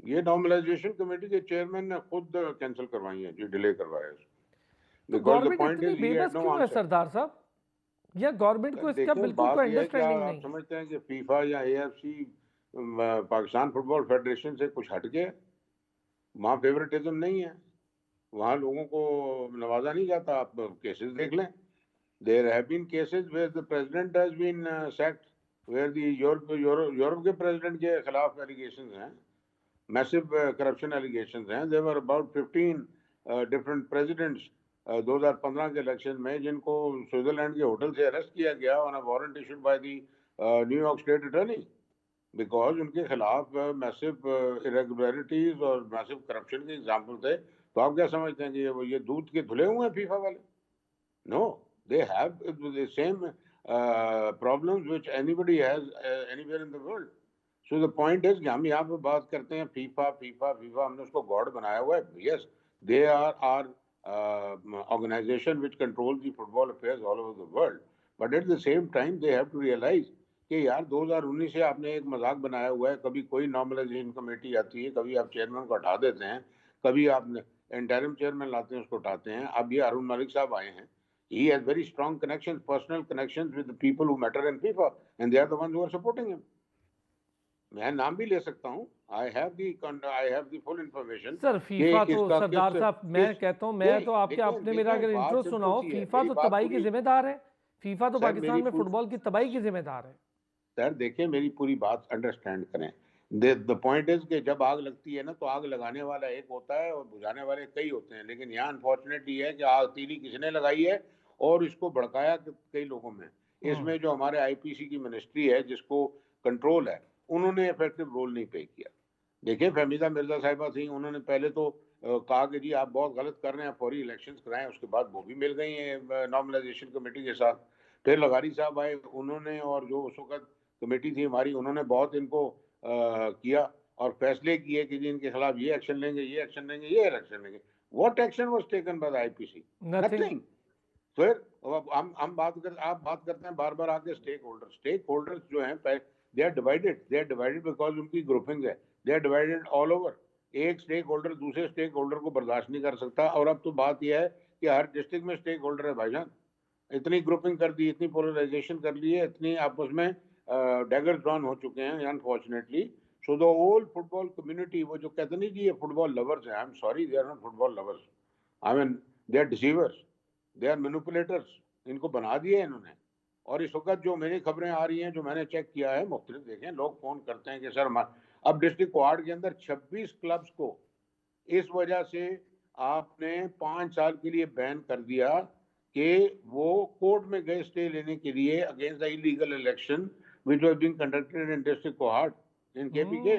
S3: ये नॉर्मलाइजेशन कमेटी के चेयरमैन ने खुद कैंसिल करवाई है जी, डिले करवाया है।
S1: तो
S3: बिकॉज द
S1: गवर्नमेंट
S3: पॉइंट
S1: इतनी
S3: इज ही हैड
S1: बेबस
S3: नो
S1: क्यों है
S3: आंसर।
S1: सरदार साहब, या गवर्नमेंट को इसका
S3: देखिए,
S1: बिल्कुल
S3: बात
S1: कोई
S3: यह है कि
S1: अंडरस्टैंडिंग
S3: आप
S1: नहीं है?
S3: समझते हैं कि फीफा या AFC पाकिस्तान फुटबॉल फेडरेशन से कुछ हटके, वहाँ फेवरेटिज्म नहीं है, वहाँ लोगों को नवाजा नहीं जाता। आप केसेस देख लें, there have been cases where the president has been sacked, where the Europe के प्रेसिडेंट के खिलाफ एलिगेशंस हैं, मैसिव करप्शन एलिगेशंस हैं। There were about 15 different presidents 2015 के इलेक्शन में, जिनको स्विट्जरलैंड के होटल से अरेस्ट किया गया on a warrant issued by the New York state attorney, because उनके खिलाफ मैसिव इरेगुलरिटीज और मैसिव करप्शन के एग्जाम्पल थे। तो आप क्या समझते हैं कि ये दूध के धुले हुए हैं फीफा वाले? No, they have the same problems which anybody has anywhere in the world. So the point is कि हम यहाँ पे बात करते हैं फीफा फीफा फीफा, हमने उसको गॉड बनाया हुआ है। Yes, they are organization which control the football affairs all over the world, but at the same time they have to realize कि यार 2019 से आपने एक मजाक बनाया हुआ है, कभी कोई नॉर्मलाइजेशन कमेटी आती है, कभी आप चेयरमैन को हटा देते हैं, कभी आप इंटरिम चेयरमैन लाते हैं उसको हटाते हैं। अब ये अरुण मलिक साहब आए हैं, he has very strong connections, personal connections with the people who matter in FIFA, and they are the ones who are supporting him. मैं नाम भी ले सकता हूँ, I have the full information
S1: sir
S3: कि
S1: फीफा तो
S3: इसका
S1: सरदार साहब, मैं कहता हूँ, मैं तो आपके, आपने मेरा अगर इंट्रो सुना हो, फीफा तो तबाही की जिम्मेदार है, फीफा तो पाकिस्तान में फुटबॉल की तबाही की जिम्मेदार है।
S3: सर देखिए, मेरी पूरी बात अंडरस्टैंड करें। द पॉइंट इज कि जब आग लगती है ना, तो आग लगाने वाला एक होता है और बुझाने वाले कई होते हैं, लेकिन यहाँ अनफॉर्चुनेटली है कि आग तीली किसने लगाई है और इसको भड़काया कई लोगों में। इसमें जो हमारे IPC की मिनिस्ट्री है, जिसको कंट्रोल है, उन्होंने इफेक्टिव रोल नहीं प्ले किया। देखिए, फहमीदा मिर्जा साहिबा थी, उन्होंने पहले तो कहा कि जी आप बहुत गलत कर रहे हैं, फौरी इलेक्शंस कराएं, उसके बाद वो भी मिल गई हैं नॉर्मलाइजेशन कमेटी के साथ। फिर लगारी साहब आए, उन्होंने, और जो उस वक्त कमेटी थी हमारी, उन्होंने बहुत इनको किया और फैसले किए कि जी इनके खिलाफ ये एक्शन लेंगे, ये एक्शन लेंगे, ये एक्शन लेंगे। What action was taken by the IPC? Nothing. फिर अब हम आप बात करते हैं बार बार आके स्टेक होल्डर्स जो हैं, दे आर डिवाइडेड बिकॉज उनकी ग्रुपिंग है, they are divided all over. एक स्टेक होल्डर दूसरे स्टेक होल्डर को बर्दाश्त नहीं कर सकता। और अब तो बात यह है कि हर डिस्ट्रिक्ट में स्टेक होल्डर है भाईजान। इतनी ग्रुपिंग कर दी, इतनी पोलराइजेशन कर ली है, इतनी आपस में डैगर्स ड्रॉन हो चुके हैं unfortunately. So the whole football community, वो जो कहते नहीं कि ये फुटबॉल लवर्स हैं, I am sorry, they are not football lovers, I mean they are deceivers, they are manipulators. इनको बना दिए इन्होंने। और इस वक्त जो मेरी खबरें आ रही हैं, जो मैंने चेक किया है, मुख्तलिफ देखें, लोग फोन करते हैं कि सर अब डिस्ट्रिक्ट क्वाड के अंदर 26 क्लब्स को इस वजह से आपने 5 साल के लिए बैन कर दिया कि वो कोर्ट में गए स्टे लेने के लिए against the illegal election which was being conducted in district quad in KPK।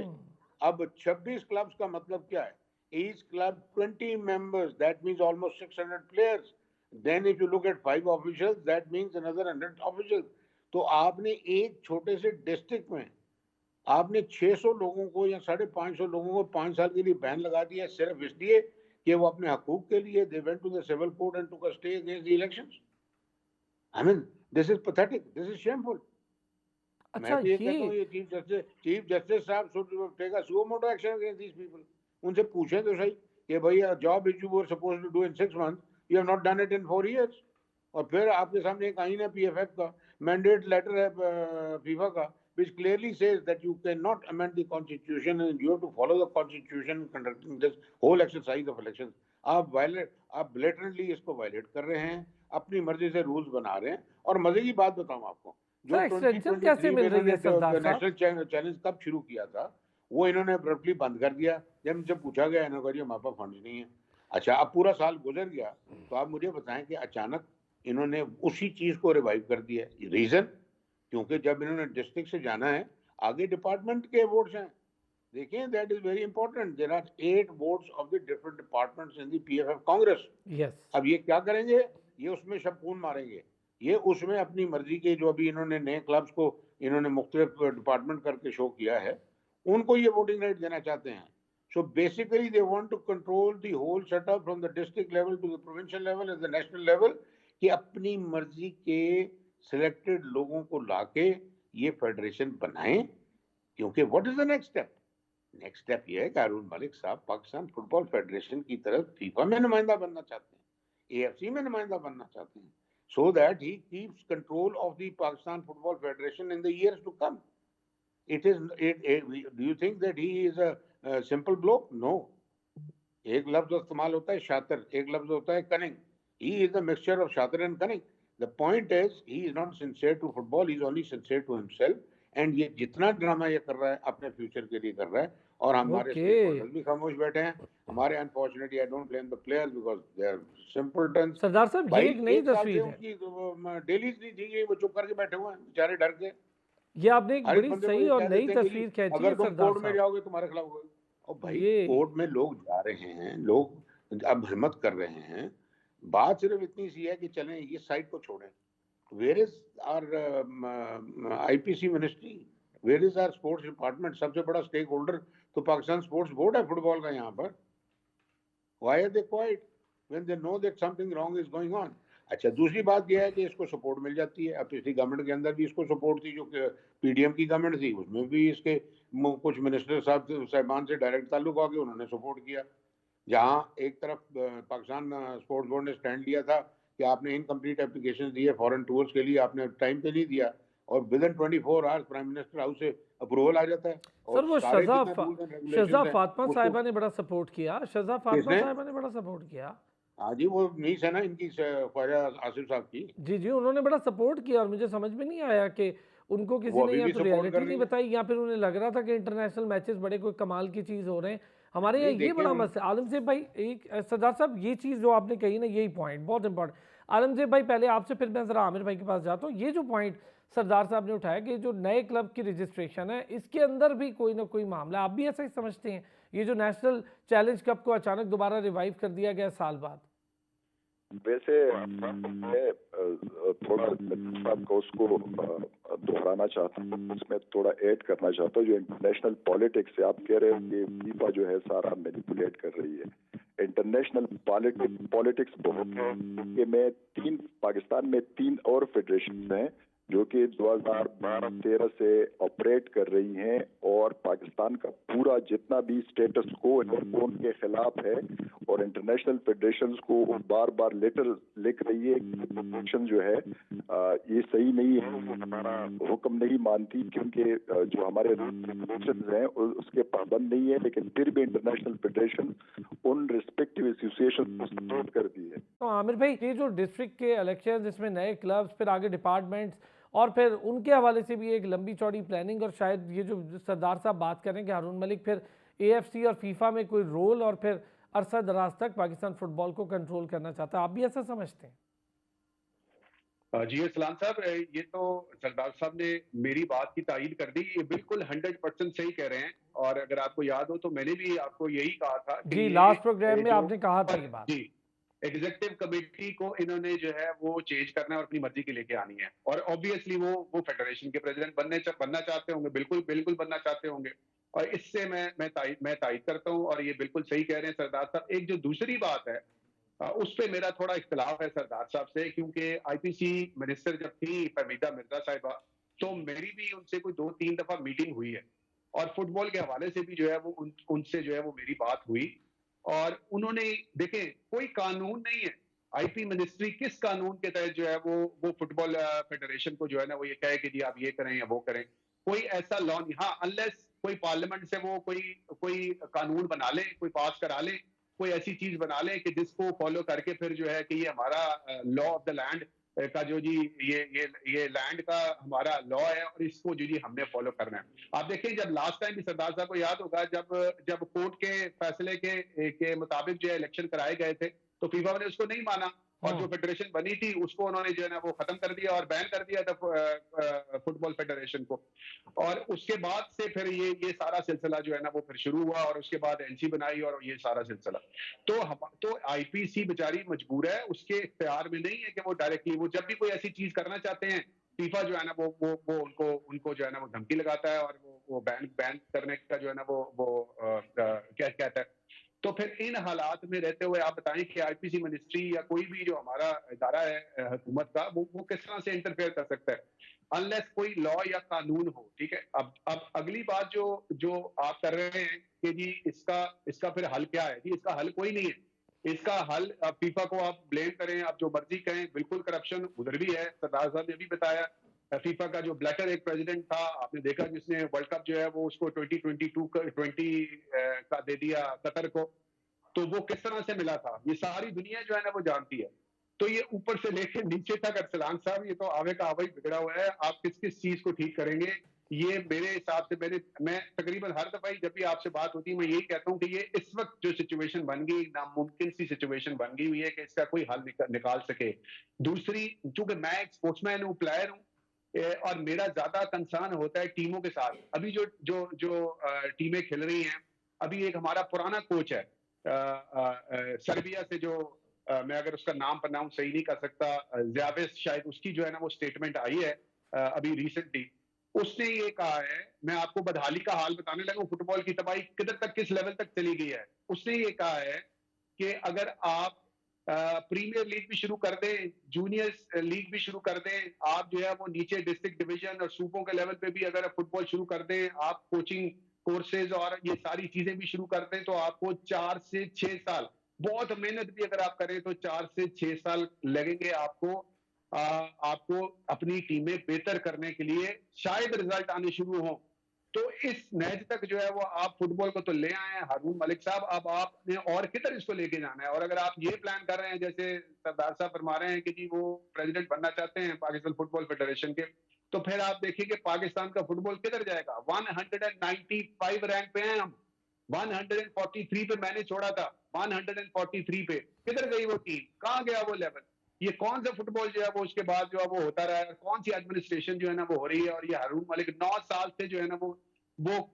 S3: अब 26 क्लब्स का मतलब क्या है? Each club 20 members, that means almost 600 players. Then if you look at 5 officials, that means another 100 officials. तो आपने एक छोटे से डिस्ट्रिक्ट में आपने 600 लोगों को या 550 लोगों को 5 साल के लिए बैन लगा दिया, सिर्फ इसलिए कि वो अपने हकूक के लिए they went to the civil court and took a stay against the elections. I mean, this is pathetic, this is shameful. मैं तो ये कहता हूँ, ये चीफ जस्टिस साहब should take a suo motu action against these people. उनसे पूछें तो सही कि भाई, a job which you were supposed to do in 6 months, you have not done it in 4 years. और फिर आपके सामने एक आइन है PFF का, मैंडेट लेटर है फीफा का, which clearly says that you cannot amend the constitution and you have to follow the constitution conducting this whole exercise of elections. आप blatantly इसको वायलेट कर रहे हैं, अपनी मर्जी से रूल्स बना रहे हैं। और मजे की बात बताऊं आपको, जो
S1: सर एक्सटेंशन कैसे
S3: 2023 में
S1: मिल रही है
S3: इन्होंने
S1: सरदार साहब?
S3: नेशनल चैलेंज कब शुरू किया था, वो इन्होंने अब्रप्टली बंद कर दिया। जब इनसे पूछा गया, इन्होंने कहा हमारे पास फंड नहीं है। अच्छा, अब पूरा साल गुजर गया, तो आप मुझे बताएं कि अचानक इन्होंने उसी चीज को रिवाइव कर दिया। रीजन, क्योंकि जब इन्होंने डिस्ट्रिक्ट से जाना है, आगे डिपार्टमेंट के वोट्स हैं। देखिए, that is very important. There are 8 votes of the different departments in the PFF congress.
S1: Yes,
S3: अब ये क्या करेंगे? ये उसमें शपून मारेंगे, ये उसमें अपनी मर्जी के, जो अभी इन्होंने नए क्लब्स को इन्होंने मुख्तलिफ डिपार्टमेंट करके शो किया है, उनको ये वोटिंग राइट देना चाहते हैं। So basically they want to control the whole setup from the district level to the provincial level and the national level, कि अपनी मर्जी के सिलेक्टेड लोगों को लाके ये फेडरेशन बनाएं। क्योंकि what is the next step? Next step ये है कि हारून मलिक साहब पाकिस्तान फुटबॉल फेडरेशन की तरफ फीफा में नुमाइंदा बनना चाहते हैं, AFC में नुमाइंदा बनना चाहते हैं, so that he keeps control of the Pakistan Football Federation in the years to come. Do you think that he is a simple bloke? No. एक लफ्ज इस्तेमाल होता है शातिर, एक लफ्ज होता है cunning. He is a mixture of शातिर and cunning. The point is, he is not sincere to football, he is only sincere to himself. And ये जितना ड्रामा ये कर रहा है अपने फ्यूचर के लिए कर रहा है, और हमारे स्टेकहोल्डर्स भी खामोश बैठे हैं। हमारे unfortunately I don't blame the players because they are simpletons.
S1: सरदार साहब ये एक नई तस्वीर है,
S3: उनकी डेलीज नहीं थी, वो चुप करके बैठे हुए हैं बेचारे डर के।
S1: ये आपने एक बड़ी सही और नई तस्वीर खींची है
S3: अगर तुम
S1: सरदार
S3: कोर्ट में
S1: साहब।
S3: जाओगे तुम्हारे खिलाफ होगा। और भाई
S1: ये
S3: कोर्ट में लोग जा रहे हैं, लोग अब हिम्मत कर रहे हैं। बात सिर्फ इतनी सी है कि चलें ये साइड को छोड़ें। Where is our IPC ministry, where is our sports department? सबसे बड़ा स्टेक होल्डर तो पाकिस्तान स्पोर्ट्स बोर्ड है फुटबॉल का यहाँ पर। Why are they quiet when they know that something wrong is going on? अच्छा, दूसरी बात यह है कि इसको सपोर्ट मिल जाती है। अब पिछली गवर्नमेंट के अंदर भी इसको सपोर्ट थी, जो PDM की गवर्नमेंट थी, उसमें भी इसके कुछ मिनिस्टर साहबान से डायरेक्ट ताल्लुक आ गए, उन्होंने सपोर्ट किया। जहां एक तरफ पाकिस्तान स्पोर्ट्स बोर्ड ने स्टैंड लिया था कि आपने इनकम्प्लीट एप्लीकेशन दी है फॉरेन टूर्स के लिए, आपने टाइम पे नहीं दिया, और with in 24 hours prime minister house से अप्रूवल आ जाता है।
S1: सर वो शहजा फातिमा साहिबा ने बड़ा सपोर्ट किया, शहजा फातिमा साहिबा ने बड़ा सपोर्ट किया।
S3: हाँ जी, वो मीस है ना इनकी, ख्वाजा आसिफ साहब की।
S1: जी, उन्होंने बड़ा सपोर्ट किया, और मुझे समझ में नहीं आया कि उनको किसी ने या तो रियलिटी नहीं बताई, या फिर उन्हें लग रहा था कि इंटरनेशनल मैचेस बड़े कोई कमाल की चीज़ हो रहे हैं। हमारे यहाँ ये बड़ा मसला। आलमजेब भाई, एक सरदार साहब ये चीज़ जो आपने कही ना, यही पॉइंट बहुत इंपॉर्टेंट। आलमजेब भाई पहले आपसे, फिर मैं ज़रा आमिर भाई के पास जाता हूँ। ये जो पॉइंट सरदार साहब ने उठाया कि जो नए क्लब की रजिस्ट्रेशन है, इसके अंदर भी कोई ना कोई मामला, आप भी ऐसा ही समझते हैं? ये जो नेशनल चैलेंज कप को अचानक दोबारा रिवाइव कर दिया गया साल बाद,
S2: वैसे मैं थोड़ा आपको उसको दोहराना चाहता हूँ, उसमें थोड़ा ऐड करना चाहता हूँ। जो इंटरनेशनल पॉलिटिक्स है, आप कह रहे हो कि फीफा जो है सारा मैनिपुलेट कर रही है। इंटरनेशनल पॉलिटिक्स बहुत है कि पाकिस्तान में 3 और फेडरेशन हैं जो कि 2012-13 से ऑपरेट कर रही हैं, और पाकिस्तान का पूरा जितना भी स्टेटस को है वो उनके खिलाफ है, और इंटरनेशनल फेडरेशंस को बार बार लेटर लिख रही है कि फेडरेशन जो है ये सही नहीं है, हमारा हुक्म नहीं मानती, क्योंकि जो हमारे रेगुलेशंस हैं उसके पाबंद नहीं है। लेकिन फिर भी इंटरनेशनल फेडरेशन उन रिस्पेक्टिव एसोसिएशन को सपोर्ट करती है।
S1: तो आमिर भाई, ये जो डिस्ट्रिक्ट के इलेक्शन, जिसमें नए क्लब्स, फिर आगे डिपार्टमेंट्स, और फिर उनके हवाले से भी एक लंबी चौड़ी प्लानिंग, और शायद ये जो सरदार साहब बात करें कि हारून मलिक फिर AFC और फीफा में कोई रोल, और फिर अरसा दराज तक पाकिस्तान फुटबॉल को कंट्रोल करना चाहता है, आप भी ऐसा समझते हैं?
S4: जी सलाम साहब, ये तो सरदार साहब ने मेरी बात की तायीद कर दी। ये बिल्कुल 100% सही कह रहे हैं, और अगर आपको याद हो तो मैंने भी आपको यही कहा था कि
S1: जी, लास्ट प्रोग्राम में आपने कहा था ये बात।
S4: जी, एग्जीक्यूटिव कमेटी को इन्होंने जो है वो चेंज करना है और अपनी मर्जी की लेके आनी है, और ऑब्वियसली वो फेडरेशन के प्रेसिडेंट बनना चाहते होंगे, बिल्कुल बनना चाहते होंगे, और इससे मैं तायीद करता हूँ, और ये बिल्कुल सही कह रहे हैं सरदार साहब। एक जो दूसरी बात है, उस पे मेरा थोड़ा इख्तिलाफ है सरदार साहब से, क्योंकि IPC मिनिस्टर जब थी फहमीदा मिर्जा साहिबा, तो मेरी भी उनसे कोई 2-3 दफा मीटिंग हुई है, और फुटबॉल के हवाले से भी जो है वो उनसे जो है वो मेरी बात हुई, और उन्होंने, देखें, कोई कानून नहीं है आईपी मिनिस्ट्री किस कानून के तहत जो है वो फुटबॉल फेडरेशन को जो है ना वो ये कहे कि जी आप ये करें या वो करें? कोई ऐसा लॉ नहीं। हाँ, अनलेस कोई पार्लियामेंट से वो कोई कानून बना ले, कोई पास करा ले, कोई ऐसी चीज बना ले कि जिसको फॉलो करके फिर जो है कि ये हमारा लॉ ऑफ द लैंड का जो जी ये लैंड का हमारा लॉ है और इसको जो जी हमने फॉलो करना है। आप देखिए जब लास्ट टाइम भी सरदार साहब को याद होगा जब कोर्ट के फैसले के मुताबिक जो है इलेक्शन कराए गए थे तो फीफा ने उसको नहीं माना और जो फेडरेशन बनी थी उसको उन्होंने जो है ना वो खत्म कर दिया और बैन कर दिया था फुटबॉल फेडरेशन को। और उसके बाद से फिर ये सारा सिलसिला जो है ना वो फिर शुरू हुआ और उसके बाद एनसी बनाई और ये सारा सिलसिला। तो आईपीसी बेचारी मजबूर है, उसके इख्तियार में नहीं है कि वो डायरेक्टली वो जब भी कोई ऐसी चीज करना चाहते हैं फीफा जो है ना वो उनको जो है ना वो धमकी लगाता है और वो बैन करने का जो है ना वो क्या कहता है। तो फिर इन हालात में रहते हुए आप बताएं कि आईपीसी मिनिस्ट्री या कोई भी जो हमारा इदारा है हुकूमत का वो किस तरह से इंटरफेयर कर सकता है अनलेस कोई लॉ या कानून हो। ठीक है, अब अगली बात जो आप कर रहे हैं कि जी इसका फिर हल क्या है? जी इसका हल कोई नहीं है। इसका हल फीफा को आप ब्लेम करें, आप जो मर्जी कहें, बिल्कुल करप्शन उधर भी है। सरदार साहब ने भी बताया फीफा का जो ब्लैटर एक प्रेसिडेंट था आपने देखा जिसने वर्ल्ड कप जो है वो उसको 2022 का दे दिया कतर को, तो वो किस तरह से मिला था ये सारी दुनिया जो है ना वो जानती है। तो ये ऊपर से लेकर नीचे तक अरसलान साहब ये तो आवे का आवा ही बिगड़ा हुआ है। आप किस किस चीज को ठीक करेंगे ये मेरे हिसाब से मैं तकरीबन हर दफा जब भी आपसे बात होती है मैं यही कहता हूँ कि ये इस वक्त जो सिचुएशन बन गई नामुमकिन सी सिचुएशन बन गई हुई है कि इसका कोई हल निकाल सके। दूसरी, चूंकि मैं एक स्पोर्ट्समैन हूँ, प्लेयर हूँ, और मेरा ज्यादा कंसर्न होता है टीमों के साथ। अभी जो जो जो टीमें खेल रही हैं, अभी एक हमारा पुराना कोच है सर्बिया से जो मैं अगर उसका नाम प्रोनाउंस सही नहीं कर सकता, ज़्यावेस शायद, उसकी जो है ना वो स्टेटमेंट आई है अभी रिसेंटली। उसने ये कहा है, मैं आपको बदहाली का हाल बताने लगा, फुटबॉल की तबाही किधर तक किस लेवल तक चली गई है। उसने ये कहा है कि अगर आप प्रीमियर लीग भी शुरू कर दें, जूनियर लीग भी शुरू कर दें, आप जो है वो नीचे डिस्ट्रिक्ट डिवीजन और सूबों के लेवल पे भी अगर फुटबॉल शुरू कर दें, आप कोचिंग कोर्सेज और ये सारी चीजें भी शुरू कर दें, तो आपको 4 से 6 साल, बहुत मेहनत भी अगर आप करें तो 4 से 6 साल लगेंगे आपको अपनी टीमें बेहतर करने के लिए, शायद रिजल्ट आने शुरू हो। तो इस नहज तक जो है वो आप फुटबॉल को तो ले आए हैं हारून मलिक साहब, अब आपने और किधर इसको लेके जाना है? और अगर आप ये प्लान कर रहे हैं जैसे सरदार साहब फरमा रहे हैं कि जी वो प्रेसिडेंट बनना चाहते हैं पाकिस्तान फुटबॉल फेडरेशन के, तो फिर आप देखिए कि पाकिस्तान का फुटबॉल किधर जाएगा। 195 रैंक पे हैं हम, 143 पे मैंने छोड़ा था, 143 पे किधर गई वो टीम, कहां गया वो लेवल? ये कौन सा फुटबॉल जो है वो उसके बाद जो है वो होता रहा है, कौन सी एडमिनिस्ट्रेशन जो है ना वो हो रही है। और ये हारून मलिक 9 साल से जो है ना वो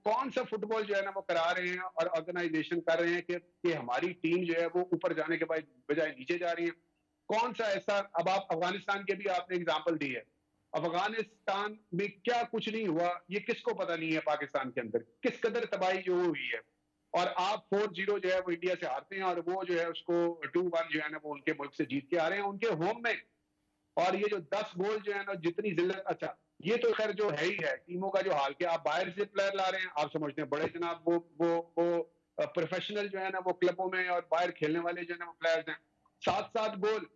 S4: कौन सा फुटबॉल जो है ना वो करा रहे हैं और ऑर्गेनाइजेशन कर रहे हैं कि हमारी टीम जो है वो ऊपर जाने के बजाय नीचे जा रही है। कौन सा ऐसा, अब आप अफगानिस्तान के भी आपने एग्जाम्पल दी है, अफगानिस्तान में क्या कुछ नहीं हुआ ये किसको पता नहीं है। पाकिस्तान के अंदर किस कदर तबाही जो हुई है, और आप 4-0 जो है वो इंडिया से हारते हैं और वो जो है उसको 2-1 जो है ना वो उनके मुल्क से जीत के आ रहे हैं उनके होम में। और ये जो 10 गोल जो है ना जितनी जिल्लत, अच्छा ये तो खैर जो है ही है टीमों का जो हाल, के आप बाहर से प्लेयर ला रहे हैं, आप समझते हैं बड़े जनाब वो प्रोफेशनल जो है ना वो क्लबों में और बाहर खेलने वाले जो है ना वो प्लेयर्स हैं, 7-7 गोल,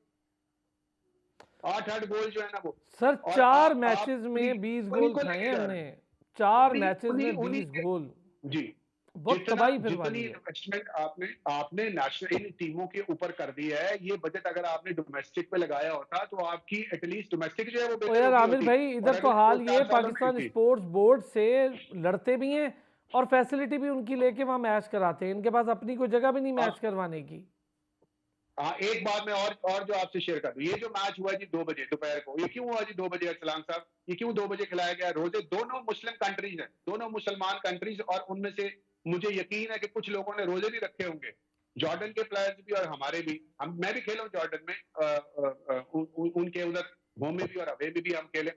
S4: 8-8 गोल जो है ना वो।
S1: सर
S4: और
S1: 4
S4: आप
S1: मैचेस
S4: उन्हीं
S1: में 20
S4: उन्हीं
S1: गोल
S4: को
S1: खाए
S4: लेके
S1: हैं
S4: जा रहे
S1: हमने,
S4: हैं,
S1: 4
S4: उन्हीं
S1: मैचेस
S4: उन्हीं
S1: में
S4: उन्हीं
S1: 20
S4: के
S1: गोल,
S4: जी।
S1: बहुत
S4: जितना
S1: तबाही फिर
S4: जितनी
S1: वाली है।
S4: इन्वेस्टमेंट आपने नेशनल इन टीमों के ऊपर कर दी है, ये बजट अगर आपने डोमेस्टिक पे लगाया होता तो आपकी एटलीस्ट डोमेस्टिक जो है वो
S1: ओ
S4: बेहतर
S1: यार
S4: होगी
S1: आमिर
S4: होती।
S1: भाई, इधर
S4: और
S1: तो
S4: अगले
S1: हाल ये
S4: 2-4 सालों में
S1: पाकिस्तान
S4: जी।
S1: स्पोर्ट्स बोर्ड से लड़ते भी हैं और फैसिलिटी भी उनकी लेके वहां मैच कराते हैं, इनके पास अपनी कोई जगह भी नहीं मैच करवाने की।
S4: हाँ, एक बात मैं और जो आपसे शेयर कर दूं, ये जो मैच हुआ जी 2 बजे दोपहर को, ये क्यों हुआ जी 2 बजे अरसलान साहब? ये क्यों 2 बजे खिलाया गया? रोजे दोनों मुस्लिम कंट्रीज हैं, दोनों मुसलमान कंट्रीज, और उनमें से मुझे यकीन है कि कुछ लोगों ने रोजे भी रखे होंगे, जॉर्डन के प्लेयर्स भी और हमारे भी। मैं भी खेला हूँ जॉर्डन में, उनके उधर होम में भी और अवे में भी हम खेले।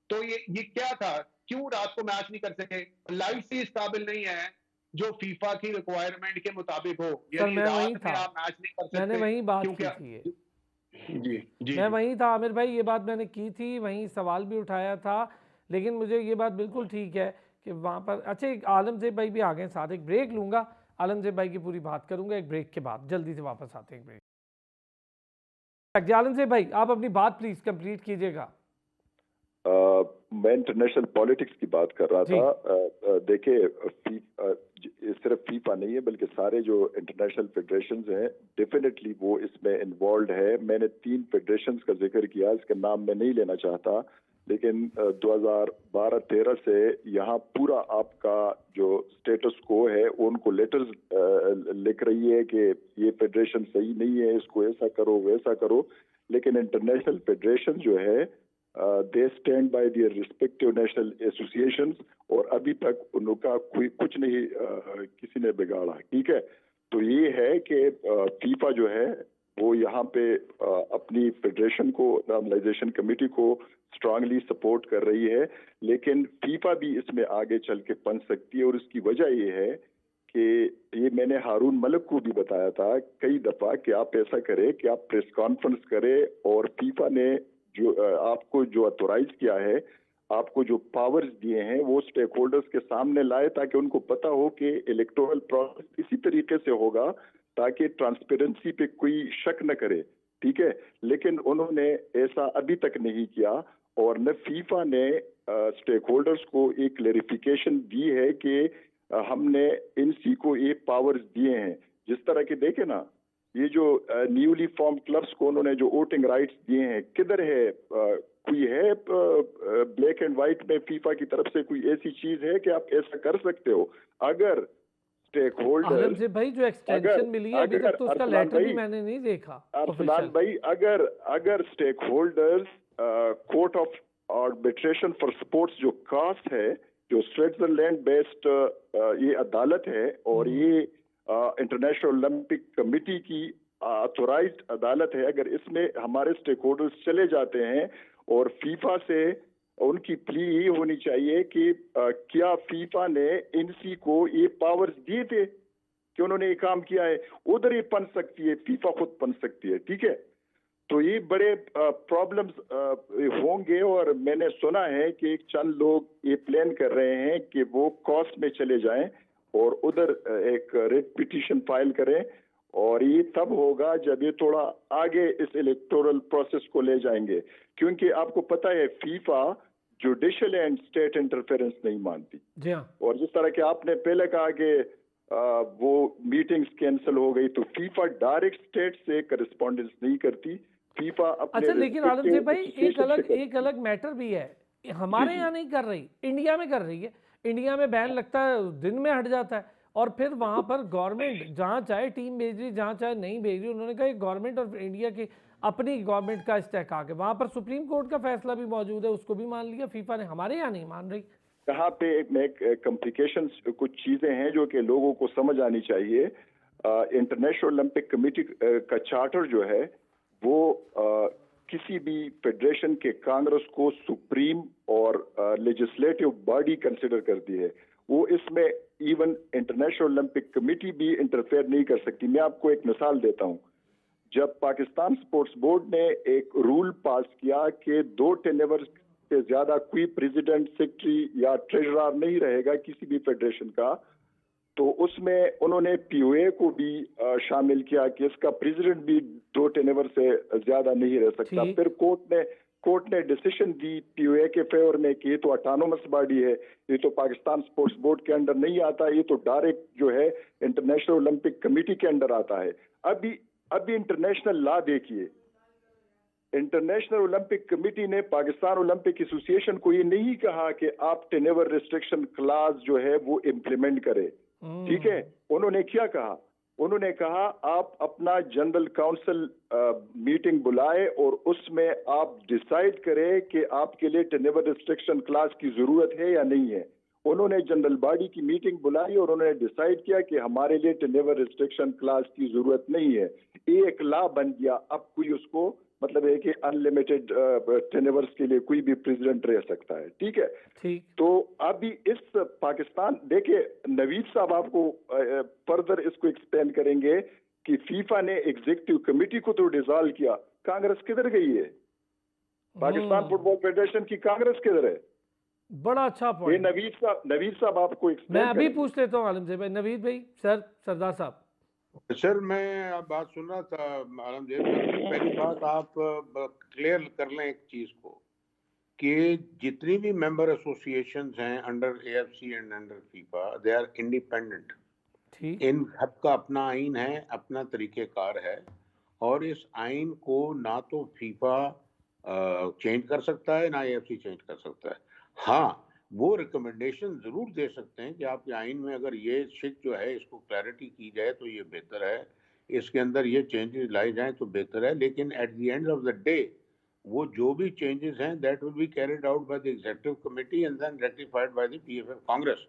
S4: तो ये क्या था, क्यों रात को मैच नहीं कर सके? लाइट से इस काबिल नहीं है जो फीफा की रिक्वायरमेंट के मुताबिक हो,
S1: सर
S4: यानी
S1: मैं वहीं
S4: रात में
S1: था,
S4: आप मैच नहीं कर
S1: मैंने
S4: सकते
S1: वहीं बात
S4: क्योंकि
S1: की थी ये,
S4: जी जी
S1: मैं
S4: जी
S1: वहीं था आमिर भाई, ये बात मैंने की थी, वहीं सवाल भी उठाया था। लेकिन मुझे ये बात बिल्कुल ठीक है कि वहाँ पर, अच्छा एक आलमजेब भाई भी आ गए साथ, एक ब्रेक लूँगा, आलमजेब भाई की पूरी बात करूँगा एक ब्रेक के बाद, जल्दी से वापस आते हैं एक ब्रेक। जालन से भाई आप अपनी बात प्लीज कंप्लीट कीजिएगा।
S2: मैं इंटरनेशनल पॉलिटिक्स की बात कर रहा था। देखिए, सिर्फ फीफा नहीं है बल्कि सारे जो इंटरनेशनल फेडरेशंस हैं डेफिनेटली वो इसमें इन्वॉल्व है। मैंने 3 फेडरेशंस का जिक्र किया, इसका नाम मैं नहीं लेना चाहता, लेकिन 2012-13 से यहाँ पूरा आपका जो स्टेटस को है उनको लेटर्स लिख रही है कि ये फेडरेशन सही नहीं है, इसको ऐसा करो वैसा करो। लेकिन इंटरनेशनल फेडरेशन जो है they stand by their respective national associations, और अभी तक उनका कोई कुछ नहीं किसी ने बिगाड़ा। ठीक है, तो ये है कि फीफा जो है वो यहाँ पे अपनी फेडरेशन को, नॉर्मलाइजेशन कमेटी को स्ट्रांगली सपोर्ट कर रही है, लेकिन फीफा भी इसमें आगे चल के पनप सकती है। और इसकी वजह ये है कि ये मैंने हारून मलिक को भी बताया था कई दफा कि आप ऐसा करें कि आप प्रेस कॉन्फ्रेंस करें, और फीफा ने जो आपको जो अथोराइज किया है, आपको जो पावर्स दिए हैं वो स्टेक होल्डर्स के सामने लाए, ताकि उनको पता हो कि इलेक्टोरल प्रोसेस इसी तरीके से होगा ताकि ट्रांसपेरेंसी पे कोई शक न करे। ठीक है, लेकिन उन्होंने ऐसा अभी तक नहीं किया, और न फीफा ने स्टेक होल्डर्स को एक क्लेरिफिकेशन दी है कि हमने इनसी को ये पावर्स दिए हैं। जिस तरह के देखे ना, ये जो न्यूली फॉर्म क्लब्स को उन्होंने जो वोटिंग राइट्स दिए हैं, किधर है कोई है ब्लैक एंड व्हाइट में फीफा की तरफ से कोई ऐसी चीज है कि आप ऐसा कर सकते हो? अगर स्टेक होल्डर
S1: भाई जो एक्सटेंशन मिली है अभी तक तो उसका लेटर भी मैंने नहीं देखा।
S2: अरसलान भाई, अगर stakeholders court of arbitration for sports जो कास्ट है, जो स्विट्जरलैंड बेस्ड ये अदालत है, और ये इंटरनेशनल ओलंपिक कमेटी की ऑथोराइज्ड अदालत है, अगर इसमें हमारे स्टेक होल्डर्स चले जाते हैं और फीफा से उनकी प्ली ये होनी चाहिए कि क्या फीफा ने इनसी को ये पावर्स दिए थे कि उन्होंने ये काम किया है, उधर ये पन सकती है, फीफा खुद पन सकती है। ठीक है, तो ये बड़े प्रॉब्लम्स होंगे, और मैंने सुना है कि चंद लोग ये प्लान कर रहे हैं कि वो कॉस्ट में चले जाएं और उधर एक रिट पिटीशन फाइल करें, और ये तब होगा जब ये थोड़ा आगे इस इलेक्टोरल प्रोसेस को ले जाएंगे, क्योंकि आपको पता है FIFA judicial and state interference नहीं मानती।
S1: जी हाँ।
S2: और जिस तरह के आपने पहले कहा कि वो मीटिंग्स कैंसिल हो गई, तो फीफा डायरेक्ट स्टेट से करस्पॉन्डेंस नहीं करती, फीफा अपने।
S1: अच्छा, लेकिन आलम से भाई एक अलग मैटर भी है, हमारे यहाँ नहीं कर रही, इंडिया में कर रही है। इंडिया में बैन लगता है, दिन में हट जाता है, और फिर वहां पर गवर्नमेंट जहां चाहे टीम भेज रही, जहां चाहे नहीं भेज रही। उन्होंने कहा गवर्नमेंट ऑफ इंडिया की अपनी गवर्नमेंट का इस्तेहकाक है, वहां पर सुप्रीम कोर्ट का फैसला भी मौजूद है, उसको भी मान लिया फीफा ने, हमारे यहाँ नहीं मान रही।
S2: यहाँ पे कॉम्प्लिकेशंस कुछ चीजें हैं जो कि लोगों को समझ आनी चाहिए। इंटरनेशनल ओलंपिक कमेटी का चार्टर जो है वो किसी भी फेडरेशन के कांग्रेस को सुप्रीम और लेजिस्लेटिव बॉडी कंसिडर करती है, वो इसमें इवन इंटरनेशनल ओलंपिक कमेटी भी इंटरफेयर नहीं कर सकती। मैं आपको एक मिसाल देता हूँ, जब पाकिस्तान स्पोर्ट्स बोर्ड ने एक रूल पास किया कि 2 टेनेवर से ज्यादा कोई प्रेसिडेंट, सेक्रेटरी या ट्रेजरर नहीं रहेगा किसी भी फेडरेशन का, तो उसमें उन्होंने पीओए को भी शामिल किया कि इसका प्रेसिडेंट भी 2 टेनेवर से ज्यादा नहीं रह सकता। फिर कोर्ट ने डिसीजन दी पीओए के फेवर में कि ये तो ऑटोनोमस बॉडी है, ये तो पाकिस्तान स्पोर्ट्स बोर्ड के अंडर नहीं आता, ये तो डायरेक्ट जो है इंटरनेशनल ओलंपिक कमेटी के अंडर आता है। अभी इंटरनेशनल लॉ देखिए, इंटरनेशनल ओलंपिक कमेटी ने पाकिस्तान ओलंपिक एसोसिएशन को ये नहीं कहा कि आप टेनेवर रिस्ट्रिक्शन क्लास जो है वो इम्प्लीमेंट करे। ठीक है, उन्होंने क्या कहा? उन्होंने कहा आप अपना जनरल काउंसिल मीटिंग बुलाए और उसमें आप डिसाइड करें कि आपके लिए टेनेवर रिस्ट्रिक्शन क्लास की जरूरत है या नहीं है। उन्होंने जनरल बॉडी की मीटिंग बुलाई और उन्होंने डिसाइड किया कि हमारे लिए टेनेवर रिस्ट्रिक्शन क्लास की जरूरत नहीं है। ये एक लॉ बन गया, अब कोई उसको मतलब है कि अनलिमिटेड टेनेवर्स के लिए कोई भी प्रेसिडेंट रह सकता है। ठीक है, ठीक। तो अभी इस पाकिस्तान देखिए, नवीद साहब आपको फर्दर इसको एक्सप्लेन करेंगे कि फीफा ने एग्जीक्यूटिव कमेटी को तो डिसॉल्व किया, कांग्रेस किधर गई है? पाकिस्तान फुटबॉल फेडरेशन की कांग्रेस किधर है?
S1: बड़ा अच्छा पॉइंट।
S2: नवीद साहब आपको
S1: मैं अभी पूछ लेता हूँ आलम से भाई, नवीद भाई, सरदार साहब।
S3: सर मैं अब बात सुन रहा था आलमगीर सर की। पहली बात आप क्लियर कर लें एक चीज को कि जितनी भी मेंबर एसोसिएशंस हैं under AFC and under FIFA, they are independent.
S1: ठीक।
S3: इन सबका अपना आइन है, अपना तरीकेकार है, और इस आइन को ना तो फीफा चेंज कर सकता है ना एएफसी चेंज कर सकता है। हाँ, वो रिकमेंडेशन जरूर दे सकते हैं कि आपके आइन में अगर ये शिक जो है इसको क्लैरिटी की जाए तो ये बेहतर है, इसके अंदर ये चेंजेस लाए जाएं तो बेहतर है। लेकिन at the end of the day वो जो भी चेंजेस हैं that will be carried out by the executive committee and then rectified by the PFF congress.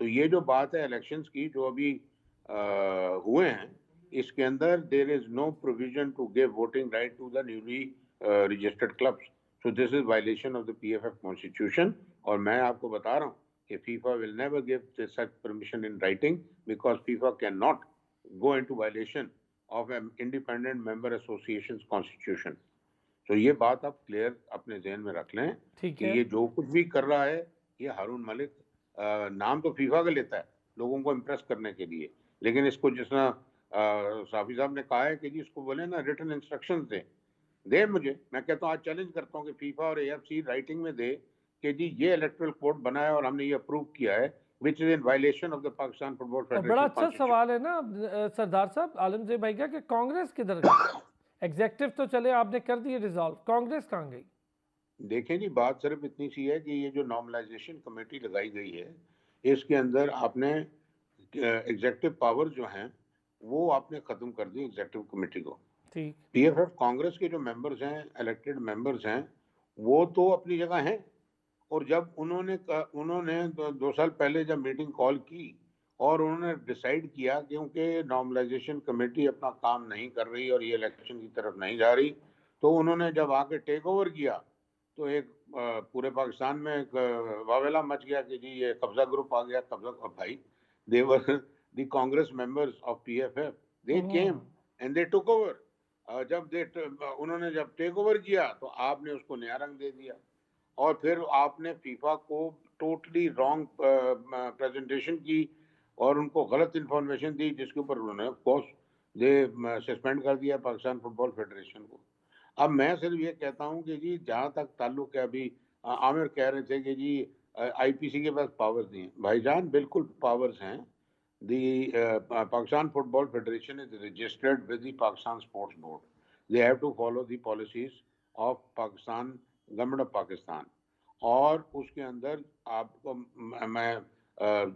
S3: तो ये जो बात है इलेक्शंस की जो अभी हुए हैं, इसके अंदर there is no provision to give voting right to the newly registered clubs. So this is violation of the PFF constitution. और मैं आपको बता रहा हूँ कि FIFA will never give such permission in writing because FIFA can not go into violation of an independent member association constitution. तो ये बात आप क्लियर अपने जहन में रख लें
S1: ठीक
S3: कि
S1: है।
S3: ये जो कुछ भी कर रहा है ये हारून मलिक नाम तो फीफा का लेता है लोगों को इम्प्रेस करने के लिए, लेकिन इसको जिस तरह साफी साहब ने कहा है कि जी इसको बोले ना रिटन इंस्ट्रक्शंस दे मुझे। मैं कहता हूँ आज चैलेंज करता हूँ कि फीफा और एएफसी राइटिंग में दे कि जी ये इलेक्टोरल कोड बना है और हमने ये अप्रूव किया है which is in violation of the Pakistan football
S1: और बड़ा
S3: फेडरेशन
S1: अच्छा
S3: कॉन्स्टिट्यूशन।
S1: सवाल है ना सरदार साहब आलमगीर भाई का कि कांग्रेस किधर गई? एग्जेक्टिव तो चले आपने कर दिए रिजॉल्व, कांग्रेस कहाँ गई?
S3: देखें जी, बात सिर्फ इतनी सी है कि ये जो नॉर्मलाइजेशन कमेटी लगाई गई है इसके अंदर आपने एग्जेक्टिव पावर जो हैं वो आपने ख़त्म कर दी एग्जेक्टिव कमेटी को।
S1: ठीक।
S3: पीएफएफ कांग्रेस के जो मेंबर्स हैं, इलेक्टेड मेंबर्स हैं, वो तो अपनी जगह हैं। और जब उन्होंने 2 साल पहले जब मीटिंग कॉल की और उन्होंने डिसाइड किया क्योंकि नॉर्मलाइजेशन कमेटी अपना काम नहीं कर रही और ये इलेक्शन की तरफ नहीं जा रही, तो उन्होंने जब आके टेक ओवर किया तो एक पूरे पाकिस्तान में एक वावेला मच गया कि जी ये कब्जा ग्रुप आ गया। कब्जा भाई, they were the Congress members of PFF, they came and they took over. उन्होंने जब टेक ओवर किया तो आपने उसको नया रंग दे दिया और फिर आपने फीफा को टोटली रॉन्ग प्रेजेंटेशन की और उनको गलत इंफॉर्मेशन दी जिसके ऊपर उन्होंने कोर्स दे सस्पेंड कर दिया पाकिस्तान फुटबॉल फेडरेशन को। अब मैं सिर्फ ये कहता हूँ कि जी जहाँ तक ताल्लुक है, अभी आमिर कह रहे थे कि जी आईपीसी के पास पावर्स नहीं है। भाईजान बिल्कुल पावर्स हैं। The Pakistan Football Federation is registered with the Pakistan Sports Board. They have to follow the policies of Pakistan, government of Pakistan. और उसके अंदर आपको मैं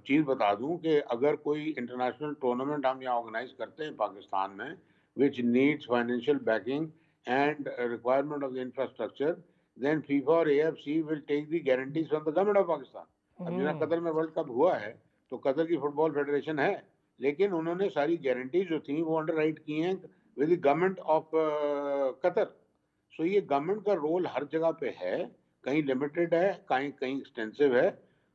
S3: चीज़ बता दूं कि अगर कोई इंटरनेशनल टूर्नामेंट हम यहाँ ऑर्गेनाइज करते हैं पाकिस्तान में which needs financial backing and requirement of the infrastructure, then FIFA और AFC will take the guarantees from the government of Pakistan. अब जितना कतर में वर्ल्ड कप हुआ है तो कतर की फुटबॉल फेडरेशन है, लेकिन उन्होंने सारी गारंटीज जो थी वो अंडर राइट की हैं with the government of Qatar. So ये गवर्नमेंट का रोल हर जगह पे है, कहीं लिमिटेड है, कहीं कहीं एक्सटेंसिव है।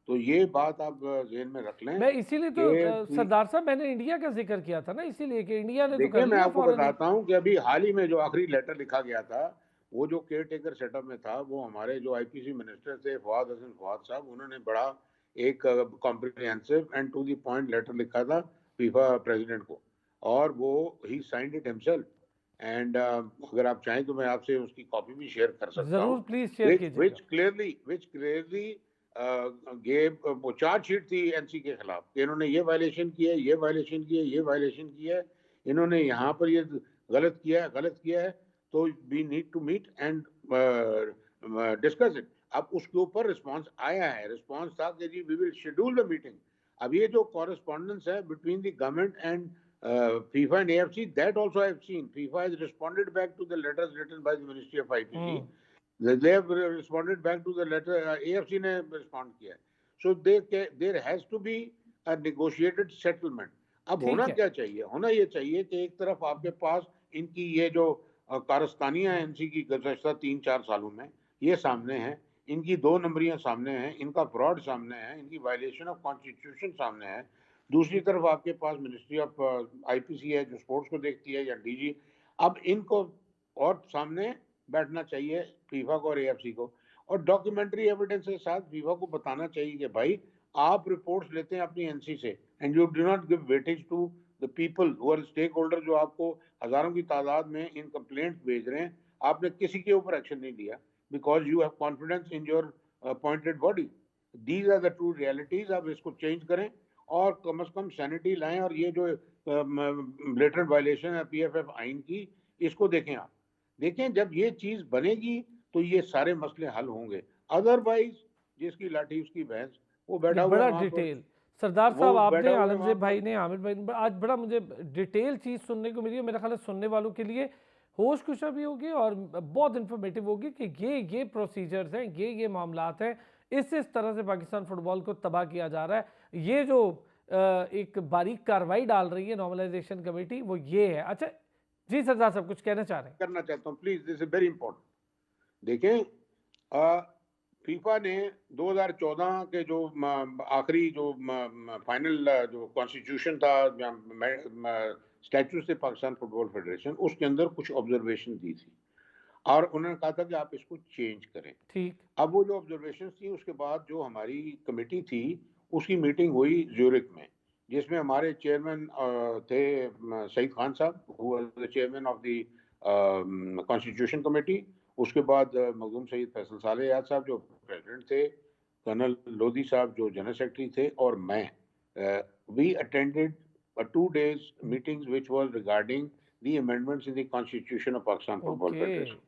S3: तो ये बात आप जेहन में रख लें
S1: मैं इसीलिए तो
S3: कि
S1: सरदार साहब मैंने इंडिया का जिक्र किया था ना, इसीलिए कि इंडिया ने तो कर
S3: देखिए मैं
S1: लिया
S3: आपको
S1: फौरन ही।
S3: बताता हूँ कि अभी हाल ही में जो आखिरी लेटर लिखा गया था वो जो केयर टेकर सेटअप में था, वो हमारे जो आईपीसी मिनिस्टर थे फवाद हसन फवाद साहब, उन्होंने बड़ा एक comprehensive and to the point letter लिखा था फीफा प्रेसिडेंट को, और वो ही साइंड इट हिमसेल्फ। एंड अगर आप चाहें तो मैं आपसे उसकी कॉपी भी शेयर कर सकता
S1: जरूर
S3: हूँ
S1: प्लीज शेयर कीजिएगा।
S3: विच क्लियरली गेव, वो चार्जशीट थी एनसी के खिलाफ कि इन्होंने ये वायलेशन किया है, ये वायलेशन किया है, ये वायलेशन किया है, इन्होंने यहाँ पर ये गलत किया है, गलत किया है, तो we need to meet and discuss it. अब उसके ऊपर रिस्पांस आया है, रिस्पांस था कि जी we will schedule the meeting. अब ये जो कॉरेस्पॉन्डेंस है between the government and FIFA and AFC, that also I have seen. FIFA has responded back to the letters written by the Ministry of IPC. They have responded back to the letter, AFC ने respond किया है। So there has to be a negotiated settlement. अब
S1: ठीक
S3: होना
S1: है।
S3: क्या चाहिए? होना ये चाहिए कि एक तरफ आपके पास इनकी ये जो कारस्तानियां हैं इनसी की गुज़श्ता 3-4 सालों में ये सामने हैं, इनकी 2 नंबरियां सामने हैं, इनका फ्रॉड सामने है, इनकी वायलेशन ऑफ कॉन्स्टिट्यूशन सामने है। दूसरी तरफ आपके पास मिनिस्ट्री ऑफ आईपीसी है जो स्पोर्ट्स को देखती है, या डीजी। अब इनको और सामने बैठना चाहिए फीफा को और एएफसी को, और डॉक्यूमेंट्री एविडेंस के साथ फीफा को बताना चाहिए कि भाई आप रिपोर्ट्स लेते हैं अपनी एनसी से and you do not give weightage to the people who are stakeholder, जो आपको हजारों की तादाद में इन कंप्लेंट्स भेज रहे हैं, आपने किसी के ऊपर एक्शन नहीं लिया because you have confidence in your appointed body. These are the true realities. आप इसको चेंज करें और कम से कम सैनिटी लाएं, और ये जो ब्लेटेंट वायलेशन है पीएफएफ आइन की, इसको देखें। आप देखें, जब ये चीज बनेगी तो ये सारे मसले हल होंगे। अदरवाइज जिसकी लाठी उसकी भैंस, वो बैठा हुआ
S1: बड़ा
S3: वहां पर,
S1: डिटेल सरदार
S3: वो
S1: साहब आपने,
S3: बैठा हुआ है वहां
S1: आलमजेब
S3: पर।
S1: भाई ने, आमिर भाई ने, आज बड़ा मुझे डिटेल चीज़ सुनने को मिली है। मेरा ख्याल है सुनने वालों के लिए होश खुशा भी होगी और बहुत इन्फॉर्मेटिव होगी कि ये प्रोसीजर्स हैं, ये मामलात हैं, इस तरह से पाकिस्तान फुटबॉल को तबाह किया जा रहा है। ये जो एक बारीक कार्रवाई डाल रही है नॉर्मलाइजेशन कमेटी, वो ये है। अच्छा जी सरदार साहब, कुछ कहना चाह रहे हैं?
S3: करना चाहता हूँ please, this is very important. देखें, फीफा ने 2014 के जो आखिरी जो फाइनल जो कॉन्स्टिट्यूशन था, स्टैट्यूट से पाकिस्तान फुटबॉल फेडरेशन, उसके अंदर कुछ ऑब्जर्वेशन दी थी और उन्होंने कहा था कि आप इसको चेंज करें।
S1: ठीक।
S3: अब वो जो ऑब्जर्वेशन थी, उसके बाद जो हमारी कमेटी थी उसकी मीटिंग हुई ज्यूरिक में, जिसमें हमारे चेयरमैन थे सईद खान साहब, who was the chairman of the constitution committee. उसके बाद मखदूम सईद फैसल साले याद साहब जो प्रेसिडेंट थे, कर्नल लोधी साहब जो जनरल सेक्रेटरी थे, और मैं। We attended 2 days meetings which was regarding the amendments in the constitution of Pakistan Football
S1: okay.
S3: Federation।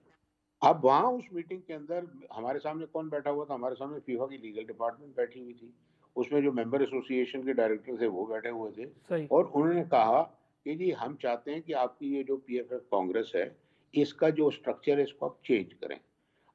S3: अब वहाँ उस मीटिंग के अंदर हमारे सामने कौन बैठा हुआ था? हमारे सामने फीफा की लीगल डिपार्टमेंट बैठी हुई थी, उसमें जो मेंबर एसोसिएशन के डायरेक्टर थे वो बैठे हुए थे।
S1: सही।
S3: और उन्होंने कहा कि जी हम चाहते हैं कि आपकी ये जो पीएफएफ कांग्रेस है, इसका जो स्ट्रक्चर है इसको आप चेंज करें।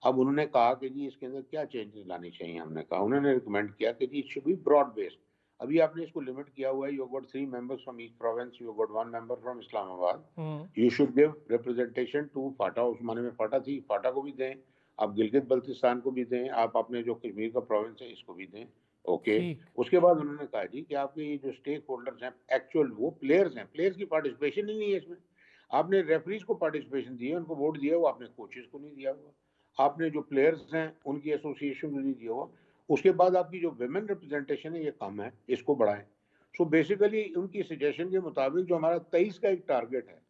S3: अब उन्होंने कहा कि जी इसके अंदर क्या चेंजेस लानी चाहिए। हमने कहा, उन्होंने रिकमेंड किया कि जी it should be broad based. अभी आपने इसको लिमिट किया हुआ है, you got 3 members from each province, you got 1 member from Islamabad, you should give representation to FATA. उस माने में फाटा थी, फाटा को भी दें, आप गिलगित बल्तिस्तान को भी दें, आप अपने जो कश्मीर का प्रोविंस है इसको भी दें। ओके।
S1: ठीक।
S3: उसके बाद उन्होंने कहा जी कि आपके ये जो स्टेक होल्डर्स हैं, एक्चुअल वो प्लेयर्स हैं, प्लेयर्स की पार्टिसिपेशन ही नहीं है इसमें। आपने रेफरीज को पार्टिसिपेशन दी है, उनको वोट दिया हुआ, आपने कोचेस को नहीं दिया हुआ, आपने जो प्लेयर्स हैं उनकी एसोसिएशन को नहीं दिया हुआ। उसके बाद आपकी जो विमेन रिप्रेजेंटेशन है ये कम है, इसको बढ़ाएं। सो बेसिकली उनकी सजेशन के मुताबिक जो हमारा 23 का एक टारगेट है,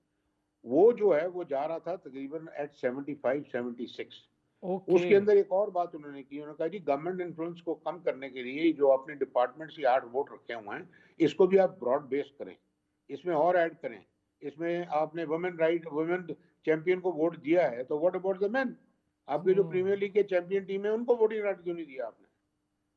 S3: वो जो है वो जा रहा था तकरीबन एट 75-76।
S1: ओके।
S3: उसके अंदर एक और बात उन्होंने की, उन्होंने कहा जी गवर्नमेंट इन्फ्लुएंस को कम करने के लिए जो अपने डिपार्टमेंट से 8 वोट रखे हुए हैं, इसको भी आप ब्रॉड बेस करें, इसमें और ऐड करें। इसमें आपने वुमेन चैंपियन को वोट दिया है, तो व्हाट अबाउट द मेन? आपके जो प्रीमियर लीग के चैंपियन टीम है उनको वोटिंग राइट क्यों नहीं दिया आपने?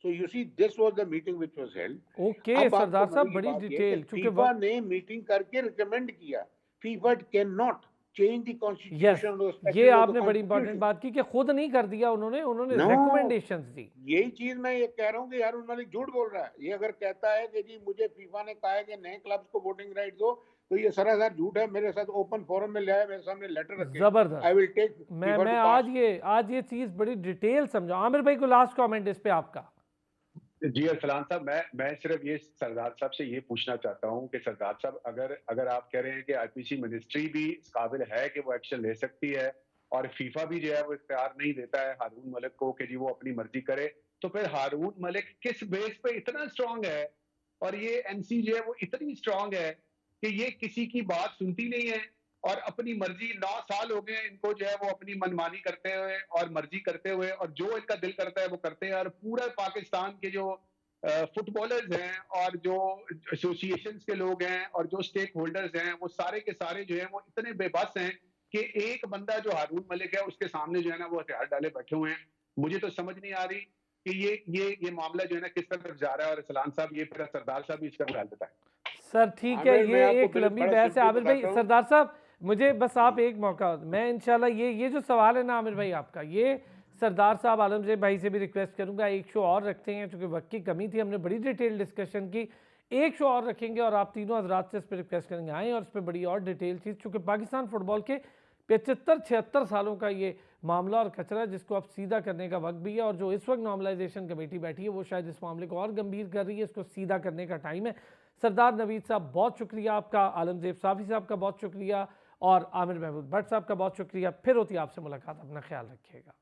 S3: So you see, this was the meeting which was held.
S1: Okay
S3: अब आपको
S1: सरदार साहब,
S3: मजे की
S1: बड़ी
S3: बात ये
S1: डिटेल,
S3: कि
S1: चूंकि
S3: फीफा ने मीटिंग करके रिकमेंड किया, FIFA can not change the
S1: yes,
S3: constitution.
S1: ये आपने बड़ी इंपॉर्टेंट बात की कि खुद नहीं कर दिया उन्होंने, उन्होंने
S3: नो,
S1: रिकमेंडेशंस दी।
S3: यही चीज मैं ये कह रहा हूँ कि यार उन्होंने झूठ बोल रहा है। ये अगर कहता है कि जी मुझे फीफा ने कहा है कि नए क्लब्स को वोटिंग राइट दो, तो ये सरासर झूठ है। मेरे साथ ओपन फोरम में ले आया, मेरे सामने लेटर रखे,
S1: जबरदस्त।
S3: आई विल टेक
S1: मैं आज ये चीज बड़ी डिटेल समझा। आमिर भाई को लास्ट कमेंट इस पे आपका।
S4: जी अरसलान साहब, मैं सिर्फ ये सरदार साहब से ये पूछना चाहता हूँ कि सरदार साहब, अगर आप कह रहे हैं कि आईपीसी मिनिस्ट्री भी इस काबिल है कि वो एक्शन ले सकती है और फीफा भी जो है वो इख्तियार नहीं देता है हारून मलिक को कि जी वो अपनी मर्जी करे, तो फिर हारून मलिक किस बेस पे इतना स्ट्रांग है और ये एनसी जो है वो इतनी स्ट्रांग है कि ये किसी की बात सुनती नहीं है और अपनी मर्जी 9 साल हो गए इनको जो है वो अपनी मनमानी करते हुए और मर्जी करते हुए, और जो इनका दिल करता है वो करते हैं। और पूरा पाकिस्तान के जो फुटबॉलर्स हैं और जो एसोसिएशंस के लोग हैं और जो स्टेक होल्डर्स हैं, वो सारे के सारे जो हैं वो इतने बेबस हैं कि एक बंदा जो हारून मलिक है उसके सामने जो है ना वो हथियार डाले बैठे हुए हैं। मुझे तो समझ नहीं आ रही कि ये मामला जो है ना किस तरफ जा रहा है। और सलाम साहब, ये फिर सरदार साहब भी इसका ख्याल बताएं।
S1: सर ठीक है, ये एक लंबी बहस है। आमिर भाई, सरदार साहब मुझे बस आप एक मौका, मैं इंशाल्लाह ये जो सवाल है ना आमिर भाई आपका, ये सरदार साहब आलमजेब भाई से भी रिक्वेस्ट करूंगा, एक शो और रखते हैं क्योंकि वक्त की कमी थी, हमने बड़ी डिटेल डिस्कशन की। एक शो और रखेंगे और आप तीनों हजरात से इस पर रिक्वेस्ट करेंगे आएँ और इस पर बड़ी और डिटेल चीज़, चूँकि पाकिस्तान फुटबॉल के 75-76 सालों का ये मामला और कचरा जिसको अब सीधा करने का वक्त भी है, और जो इस वक्त नॉर्मलाइजेशन कमेटी बैठी है वो शायद इस मामले को और गंभीर कर रही है, इसको सीधा करने का टाइम है। सरदार नवीद साहब बहुत शुक्रिया आपका, आलमजेब साफ़ी साहब का बहुत शुक्रिया और आमिर महमूद भट्ट साहब का बहुत शुक्रिया। फिर होती है आपसे मुलाकात, अपना ख्याल रखिएगा।